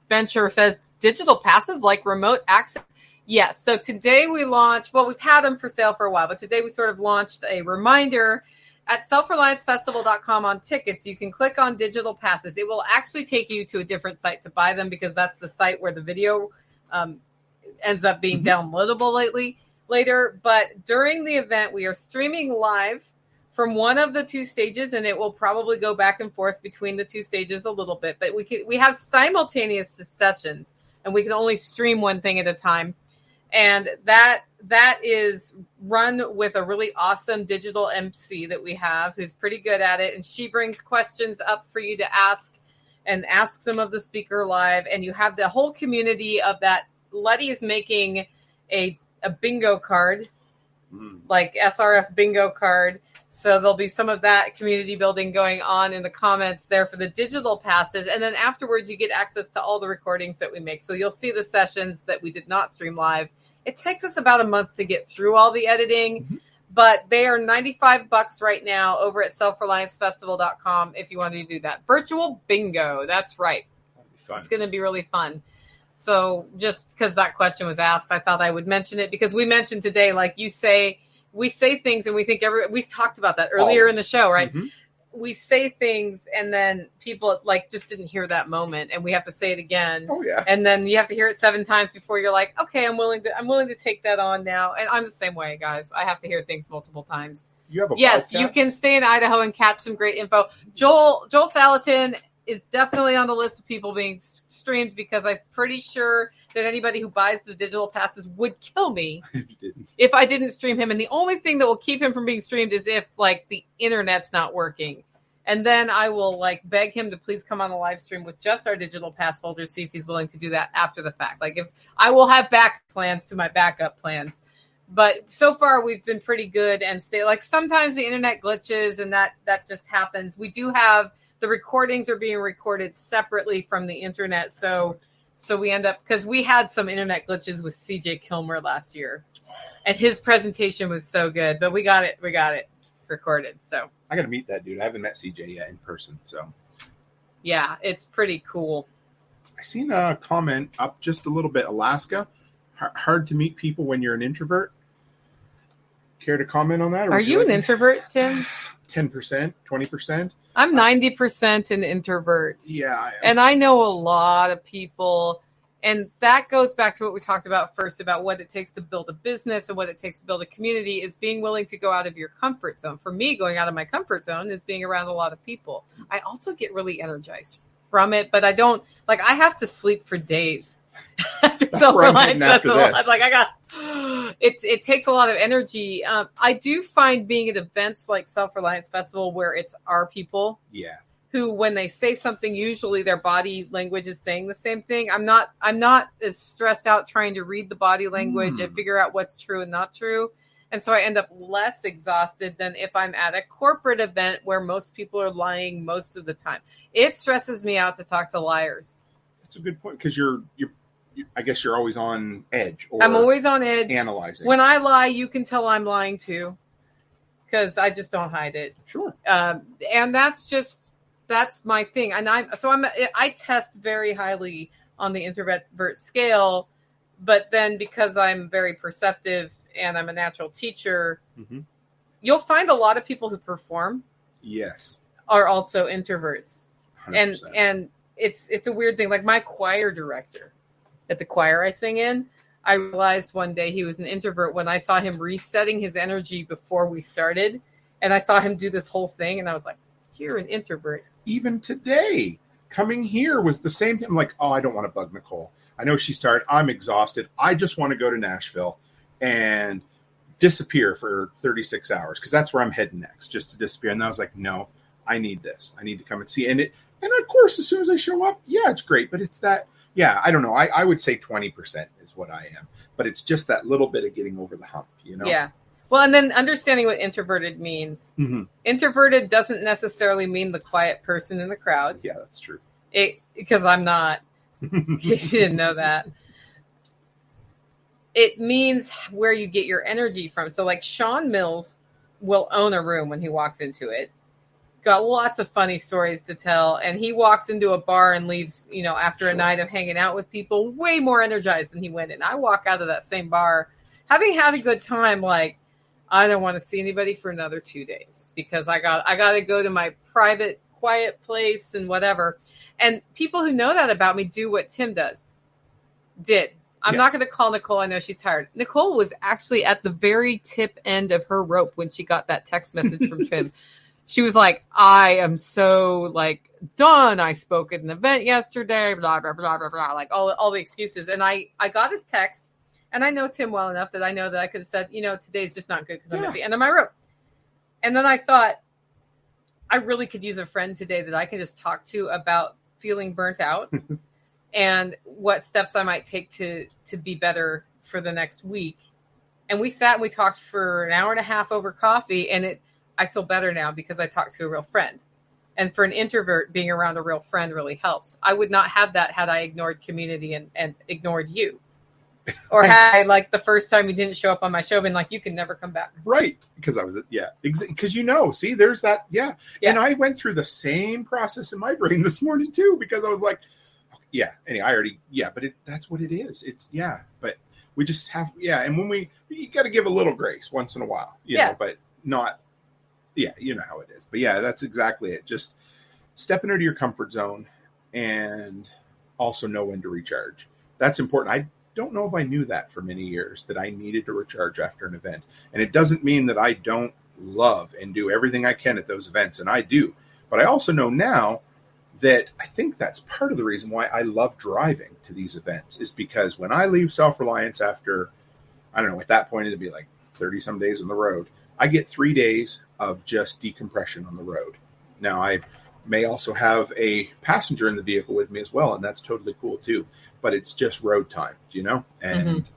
Venture says, digital passes like remote access. Yes. So today we launched, well, we've had them for sale for a while, but today we sort of launched a reminder at selfreliancefestival.com on tickets. You can click on digital passes. It will actually take you to a different site to buy them, because that's the site where the video ends up being downloadable later. But during the event, we are streaming live from one of the two stages, and it will probably go back and forth between the two stages a little bit. But we have simultaneous sessions, and we can only stream one thing at a time. And that is run with a really awesome digital MC that we have, who's pretty good at it. And she brings questions up for you to ask, and asks them of the speaker live. And you have the whole community of that. Letty is making a bingo card, like SRF bingo card. So there'll be some of that community building going on in the comments there for the digital passes. And then afterwards, you get access to all the recordings that we make. So you'll see the sessions that we did not stream live. It takes us about a month to get through all the editing, but they are $95 right now over at selfreliancefestival.com if you want to do that. Virtual bingo. That's right. It's going to be really fun. So just because that question was asked, I thought I would mention it, because we mentioned today, like you say, we say things and we think we've talked about that earlier in the show, right? We say things and then people like just didn't hear that moment, and we have to say it again. Oh yeah. And then you have to hear it 7 times before you're like, okay, I'm willing to take that on now. And I'm the same way, guys. I have to hear things multiple times. You have a yes, podcast? You can stay in Idaho and catch some great info. Joel Salatin is definitely on the list of people being streamed, because I'm pretty sure that anybody who buys the digital passes would kill me if I didn't stream him. And the only thing that will keep him from being streamed is if like the internet's not working. And then I will like beg him to please come on a live stream with just our digital pass holders, see if he's willing to do that after the fact. Like, if I will have back plans to my backup plans. But so far we've been pretty good, and like sometimes the internet glitches and that just happens. We do have the recordings are being recorded separately from the internet. So we end up, because we had some internet glitches with CJ Kilmer last year, and his presentation was so good, but we got it recorded. So I got to meet that dude. I haven't met CJ yet in person. So yeah, it's pretty cool. I seen a comment up just a little bit. Alaska, hard to meet people when you're an introvert. Care to comment on that? Are you an introvert, Tim? 10%, 20%. I'm 90% an introvert. Yeah. And I know a lot of people. And that goes back to what we talked about first about what it takes to build a business and what it takes to build a community is being willing to go out of your comfort zone. For me, going out of my comfort zone is being around a lot of people. I also get really energized from it, but I don't like, I have to sleep for days. That's where I'm heading after this. Like it takes a lot of energy. I do find being at events like Self-Reliance Festival where it's our people. Yeah. Who, when they say something, usually their body language is saying the same thing. I'm not as stressed out trying to read the body language and figure out what's true and not true. And so I end up less exhausted than if I'm at a corporate event where most people are lying most of the time. It stresses me out to talk to liars. That's a good point because you're I guess you're always on edge. Or I'm always on edge. Analyzing. When I lie, you can tell I'm lying too because I just don't hide it. Sure. And that's my thing. And I test very highly on the introvert scale, but then because I'm very perceptive and I'm a natural teacher, you'll find a lot of people who perform. Yes. Are also introverts. 100%. And it's a weird thing. Like my choir director at the choir I sing in, I realized one day he was an introvert when I saw him resetting his energy before we started. And I saw him do this whole thing. And I was like, you're an introvert. Even today, coming here was the same thing. I'm like, oh, I don't want to bug Nicole. I know she started. I'm exhausted. I just want to go to Nashville and disappear for 36 hours because that's where I'm heading next, just to disappear. And I was like, no, I need this. I need to come and see. And of course, as soon as I show up, yeah, it's great. But it's that, yeah, I don't know. I would say 20% is what I am. But it's just that little bit of getting over the hump, you know? Yeah. Well, and then understanding what introverted means. Introverted doesn't necessarily mean the quiet person in the crowd. Yeah, that's true. Because I'm not, in case you didn't know that. It means where you get your energy from. So like Sean Mills will own a room when he walks into it. Got lots of funny stories to tell. And he walks into a bar and leaves, after a night of hanging out with people, way more energized than he went in. I walk out of that same bar having had a good time, like, I don't want to see anybody for another 2 days because I got to go to my private, quiet place and whatever. And people who know that about me do what Tim did. I'm not going to call Nicole. I know she's tired. Nicole was actually at the very tip end of her rope when she got that text message from Tim. She was like, I am so done. I spoke at an event yesterday, blah, blah, blah, blah, blah, like all the excuses. And I got his text. And I know Tim well enough that I know that I could have said, today's just not good because I'm at the end of my rope. And then I thought, I really could use a friend today that I can just talk to about feeling burnt out and what steps I might take to be better for the next week. And we sat and we talked for an hour and a half over coffee. And I feel better now because I talked to a real friend. And for an introvert, being around a real friend really helps. I would not have that had I ignored community and ignored you. Or had the first time you didn't show up on my show, been like, you can never come back. Right. Because I was, because see, there's that. Yeah. And I went through the same process in my brain this morning too, because I was like, anyway, I already, but that's what it is. It's, but we just have, and when you got to give a little grace once in a while, you know, but not, you know how it is. But that's exactly it. Just stepping into your comfort zone and also know when to recharge. That's important. I don't know if I knew that for many years, that I needed to recharge after an event. And it doesn't mean that I don't love and do everything I can at those events, and I do. But I also know now that I think that's part of the reason why I love driving to these events, is because when I leave Self-Reliance after, I don't know, at that point it'd be 30 some days on the road, I get 3 days of just decompression on the road. Now I may also have a passenger in the vehicle with me as well, and that's totally cool too. But it's just road time, And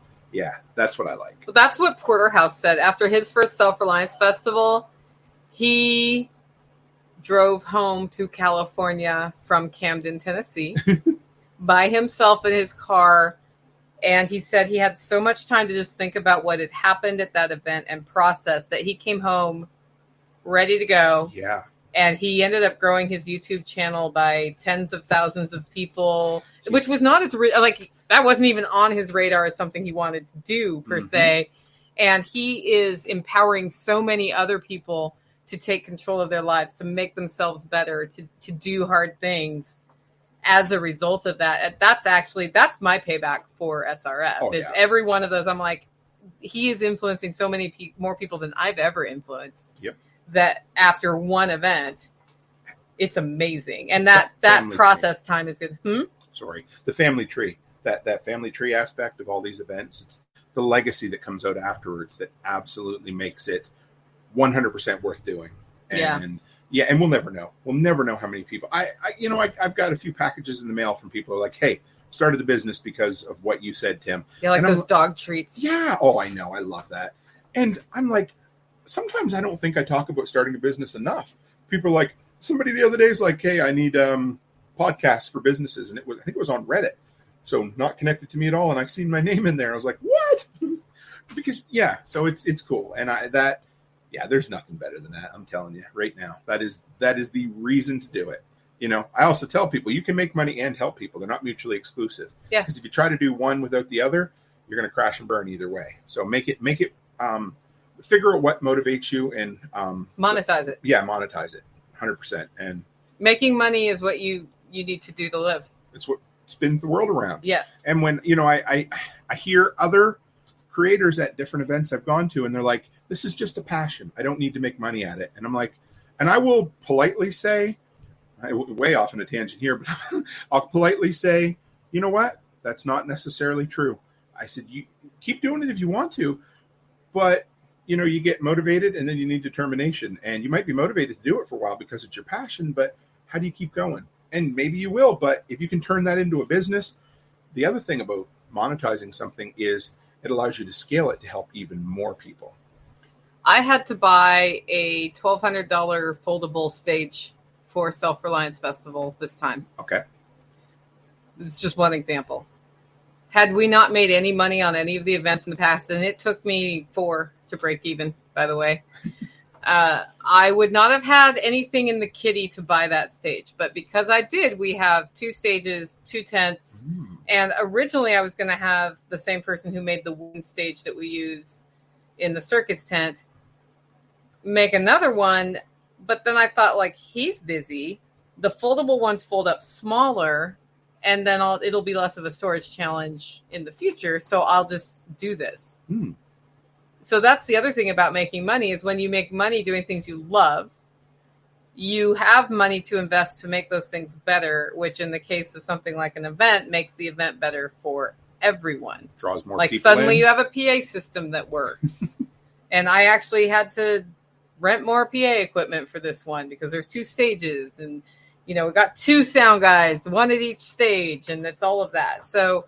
that's what I like. Well, that's what Porterhouse said. After his first Self-Reliance Festival, he drove home to California from Camden, Tennessee, by himself in his car. And he said he had so much time to just think about what had happened at that event and process that he came home ready to go. Yeah. And he ended up growing his YouTube channel by tens of thousands of people, which was not as that wasn't even on his radar as something he wanted to do per se. And he is empowering so many other people to take control of their lives, to make themselves better, to do hard things as a result of that. That's my payback for SRF. Oh, is yeah. every one of those. I'm like, he is influencing so many more people than I've ever influenced. Yep. That after one event, it's amazing. And that process time is good. Sorry. The family tree, that family tree aspect of all these events, it's the legacy that comes out afterwards that absolutely makes it 100% worth doing. And and we'll never know. We'll never know how many people. I've got a few packages in the mail from people who are like, hey, started the business because of what you said, Tim. Yeah, like those dog treats. Yeah. Oh, I know. I love that. And I'm like, sometimes I don't think I talk about starting a business enough. People are like, somebody the other day is like, hey, I need podcasts for businesses. And I think it was on Reddit. So not connected to me at all. And I've seen my name in there. I was like, what? Because, so it's cool. And there's nothing better than that. I'm telling you right now, that is the reason to do it. I also tell people you can make money and help people. They're not mutually exclusive. Yeah. Because if you try to do one without the other, you're going to crash and burn either way. So make it, figure out what motivates you and monetize it. Yeah. Monetize it 100%. And making money is what you need to do to live. It's what spins the world around. Yeah. And when, I hear other creators at different events I've gone to, and they're like, this is just a passion. I don't need to make money at it. And I'm like, and I will politely say, way off on a tangent here, but I'll politely say, you know what? That's not necessarily true. I said, you keep doing it if you want to, but you get motivated and then you need determination, and you might be motivated to do it for a while because it's your passion, but how do you keep going? And maybe you will, but if you can turn that into a business, the other thing about monetizing something is it allows you to scale it to help even more people. I had to buy a $1,200 foldable stage for Self-Reliance Festival this time. Okay. This is just one example. Had we not made any money on any of the events in the past, and it took me 4 to break even, by the way, I would not have had anything in the kitty to buy that stage. But because I did, we have 2 stages, 2 tents. And originally I was going to have the same person who made the wooden stage that we use in the circus tent make another one. But then I thought, like, he's busy. The foldable ones fold up smaller, and then it'll be less of a storage challenge in the future. So I'll just do this. So that's the other thing about making money is when you make money doing things you love, you have money to invest to make those things better, which in the case of something like an event makes the event better for everyone. Draws more like people suddenly in. You have a PA system that works. And I actually had to rent more PA equipment for this one because there's 2 stages and, we got 2 sound guys, 1 at each stage, and it's all of that. So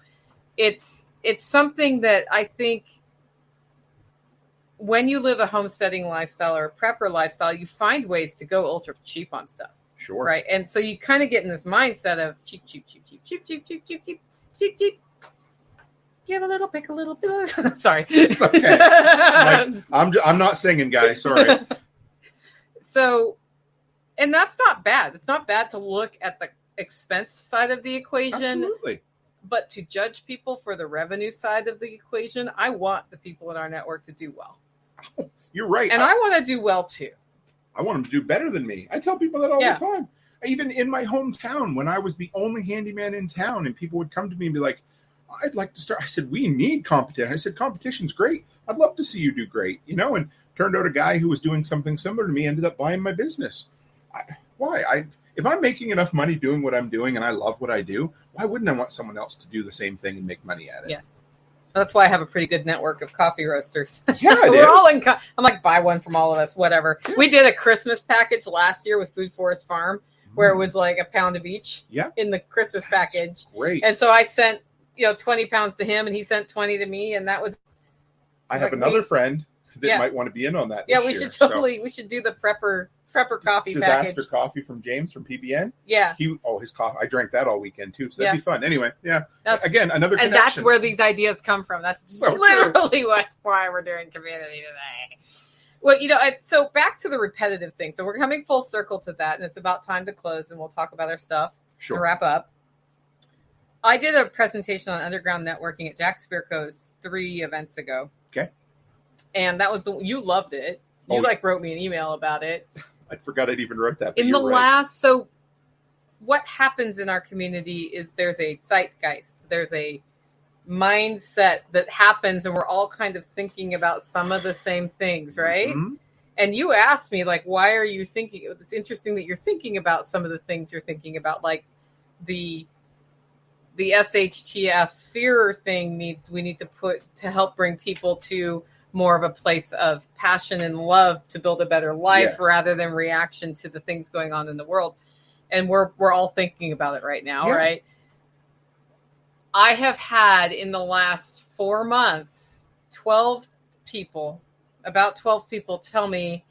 it's something that I think when you live a homesteading lifestyle or a prepper lifestyle, you find ways to go ultra cheap on stuff. Sure. Right. And so you kind of get in this mindset of cheap. Give a little, pick a little. Sorry. It's okay. I'm not singing, guys. Sorry. So, and that's not bad. It's not bad to look at the expense side of the equation. Absolutely. But to judge people for the revenue side of the equation, I want the people in our network to do well. Oh, you're right. And I want to do well too. I want them to do better than me. I tell people that all the time. Even in my hometown, when I was the only handyman in town, and people would come to me and be like, I'd like to start. I said, we need competition. I said, competition's great. I'd love to see you do great. And turned out a guy who was doing something similar to me ended up buying my business. If I'm making enough money doing what I'm doing and I love what I do, why wouldn't I want someone else to do the same thing and make money at it? Yeah. That's why I have a pretty good network of coffee roasters. Yeah, We're all in. I'm like, buy one from all of us, whatever. Yeah. We did a Christmas package last year with Food Forest Farm where it was like a pound of each in the Christmas package. That's great. And so I sent, 20 pounds to him and he sent 20 to me. And that was. I have another friend that might want to be in on that. Yeah, we should we should do the prepper coffee Disaster package. Coffee from James from PBN. Yeah. His coffee. I drank that all weekend too. So that'd be fun. Anyway, again, another connection. And that's where these ideas come from. That's so literally why we're doing community today. Well, so back to the repetitive thing. So we're coming full circle to that, and it's about time to close, and we'll talk about our stuff to wrap up. I did a presentation on underground networking at Jack Spirko's 3 events ago. Okay. And that was you loved it. You wrote me an email about it. I forgot I'd even wrote that. In the last, so what happens in our community is there's a zeitgeist. There's a mindset that happens, and we're all kind of thinking about some of the same things, right? Mm-hmm. And you asked me, like, why are you thinking? It's interesting that you're thinking about some of the things you're thinking about, like the SHTF fear thing we need to put to help bring people to more of a place of passion and love to build a better life rather than reaction to the things going on in the world. And we're all thinking about it right now, right? I have had in the last 4 months, about 12 people tell me,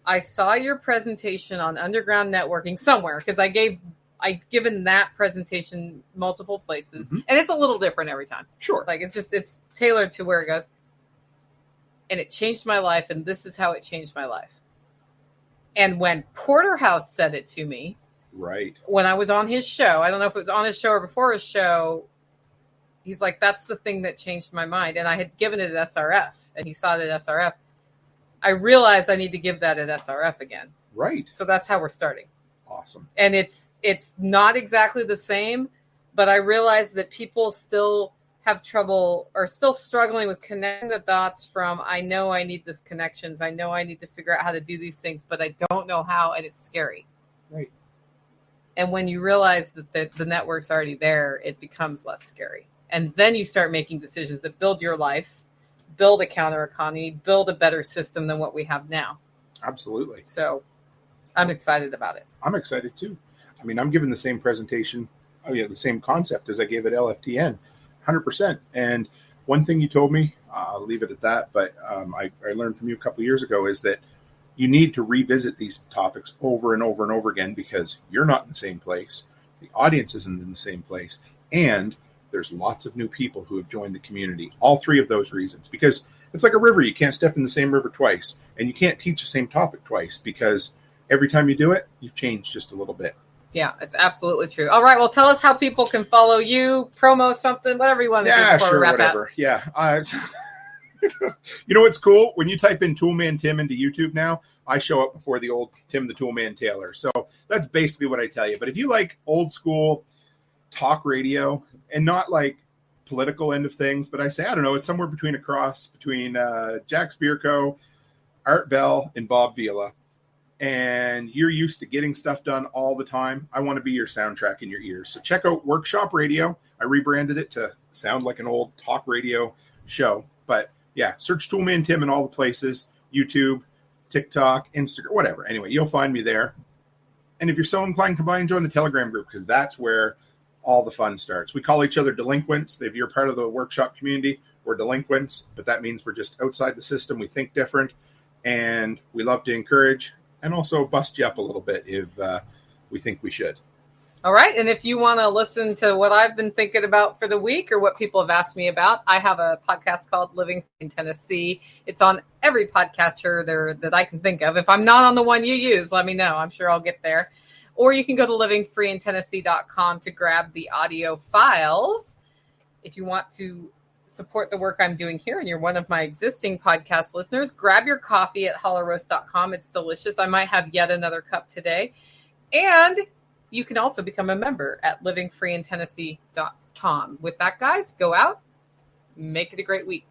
I saw your presentation on underground networking somewhere, because I've given that presentation multiple places, and it's a little different every time. Sure. Like it's tailored to where it goes. And it changed my life, and this is how it changed my life. And when Porterhouse said it to me, right, when I was on his show, I don't know if it was on his show or before his show, he's like, that's the thing that changed my mind. And I had given it at SRF, and he saw it at SRF. I realized I need to give that at SRF again. Right. So that's how we're starting. Awesome. And it's not exactly the same, but I realized that people still have trouble or still struggling with connecting the dots from, I know I need this connections. I know I need to figure out how to do these things, but I don't know how, and it's scary. Right. And when you realize that the network's already there, it becomes less scary. And then you start making decisions that build your life, build a counter economy, build a better system than what we have now. Absolutely. So I'm excited about it. I'm excited too. I mean, I'm giving the same presentation, the same concept as I gave at LFTN, 100%. And one thing you told me, I'll leave it at that, but I learned from you a couple years ago, is that you need to revisit these topics over and over and over again, because you're not in the same place. The audience isn't in the same place. And there's lots of new people who have joined the community. All three of those reasons, because it's like a river. You can't step in the same river twice, and you can't teach the same topic twice, because every time you do it, you've changed just a little bit. Yeah, it's absolutely true. All right, well, tell us how people can follow you, promo something, whatever you want to do. Yeah, before sure, we wrap whatever. Up. Yeah. You know what's cool? When you type in Toolman Tim into YouTube now, I show up before the old Tim the Toolman Taylor. So that's basically what I tell you. But if you like old school talk radio, and not like political end of things, but I say, I don't know, it's somewhere between a cross between Jack Spirko, Art Bell, and Bob Vila, and you're used to getting stuff done all the time, I want to be your soundtrack in your ears. So check out Workshop Radio. I rebranded it to sound like an old talk radio show. But yeah, search Toolman Tim in all the places, YouTube, TikTok, Instagram, whatever. Anyway, you'll find me there. And if you're so inclined, come by and join the Telegram group, because that's where all the fun starts. We call each other delinquents. If you're part of the workshop community, we're delinquents, but that means we're just outside the system. We think different, and we love to encourage and also bust you up a little bit if we think we should. All right. And if you want to listen to what I've been thinking about for the week, or what people have asked me about, I have a podcast called Living in Tennessee. It's on every podcatcher there that I can think of. If I'm not on the one you use, let me know. I'm sure I'll get there. Or you can go to livingfreeintennessee.com to grab the audio files. If you want to support the work I'm doing here and you're one of my existing podcast listeners, grab your coffee at hollerroast.com. It's delicious. I might have yet another cup today. And you can also become a member at livingfreeintennessee.com. With that, guys, go out, make it a great week.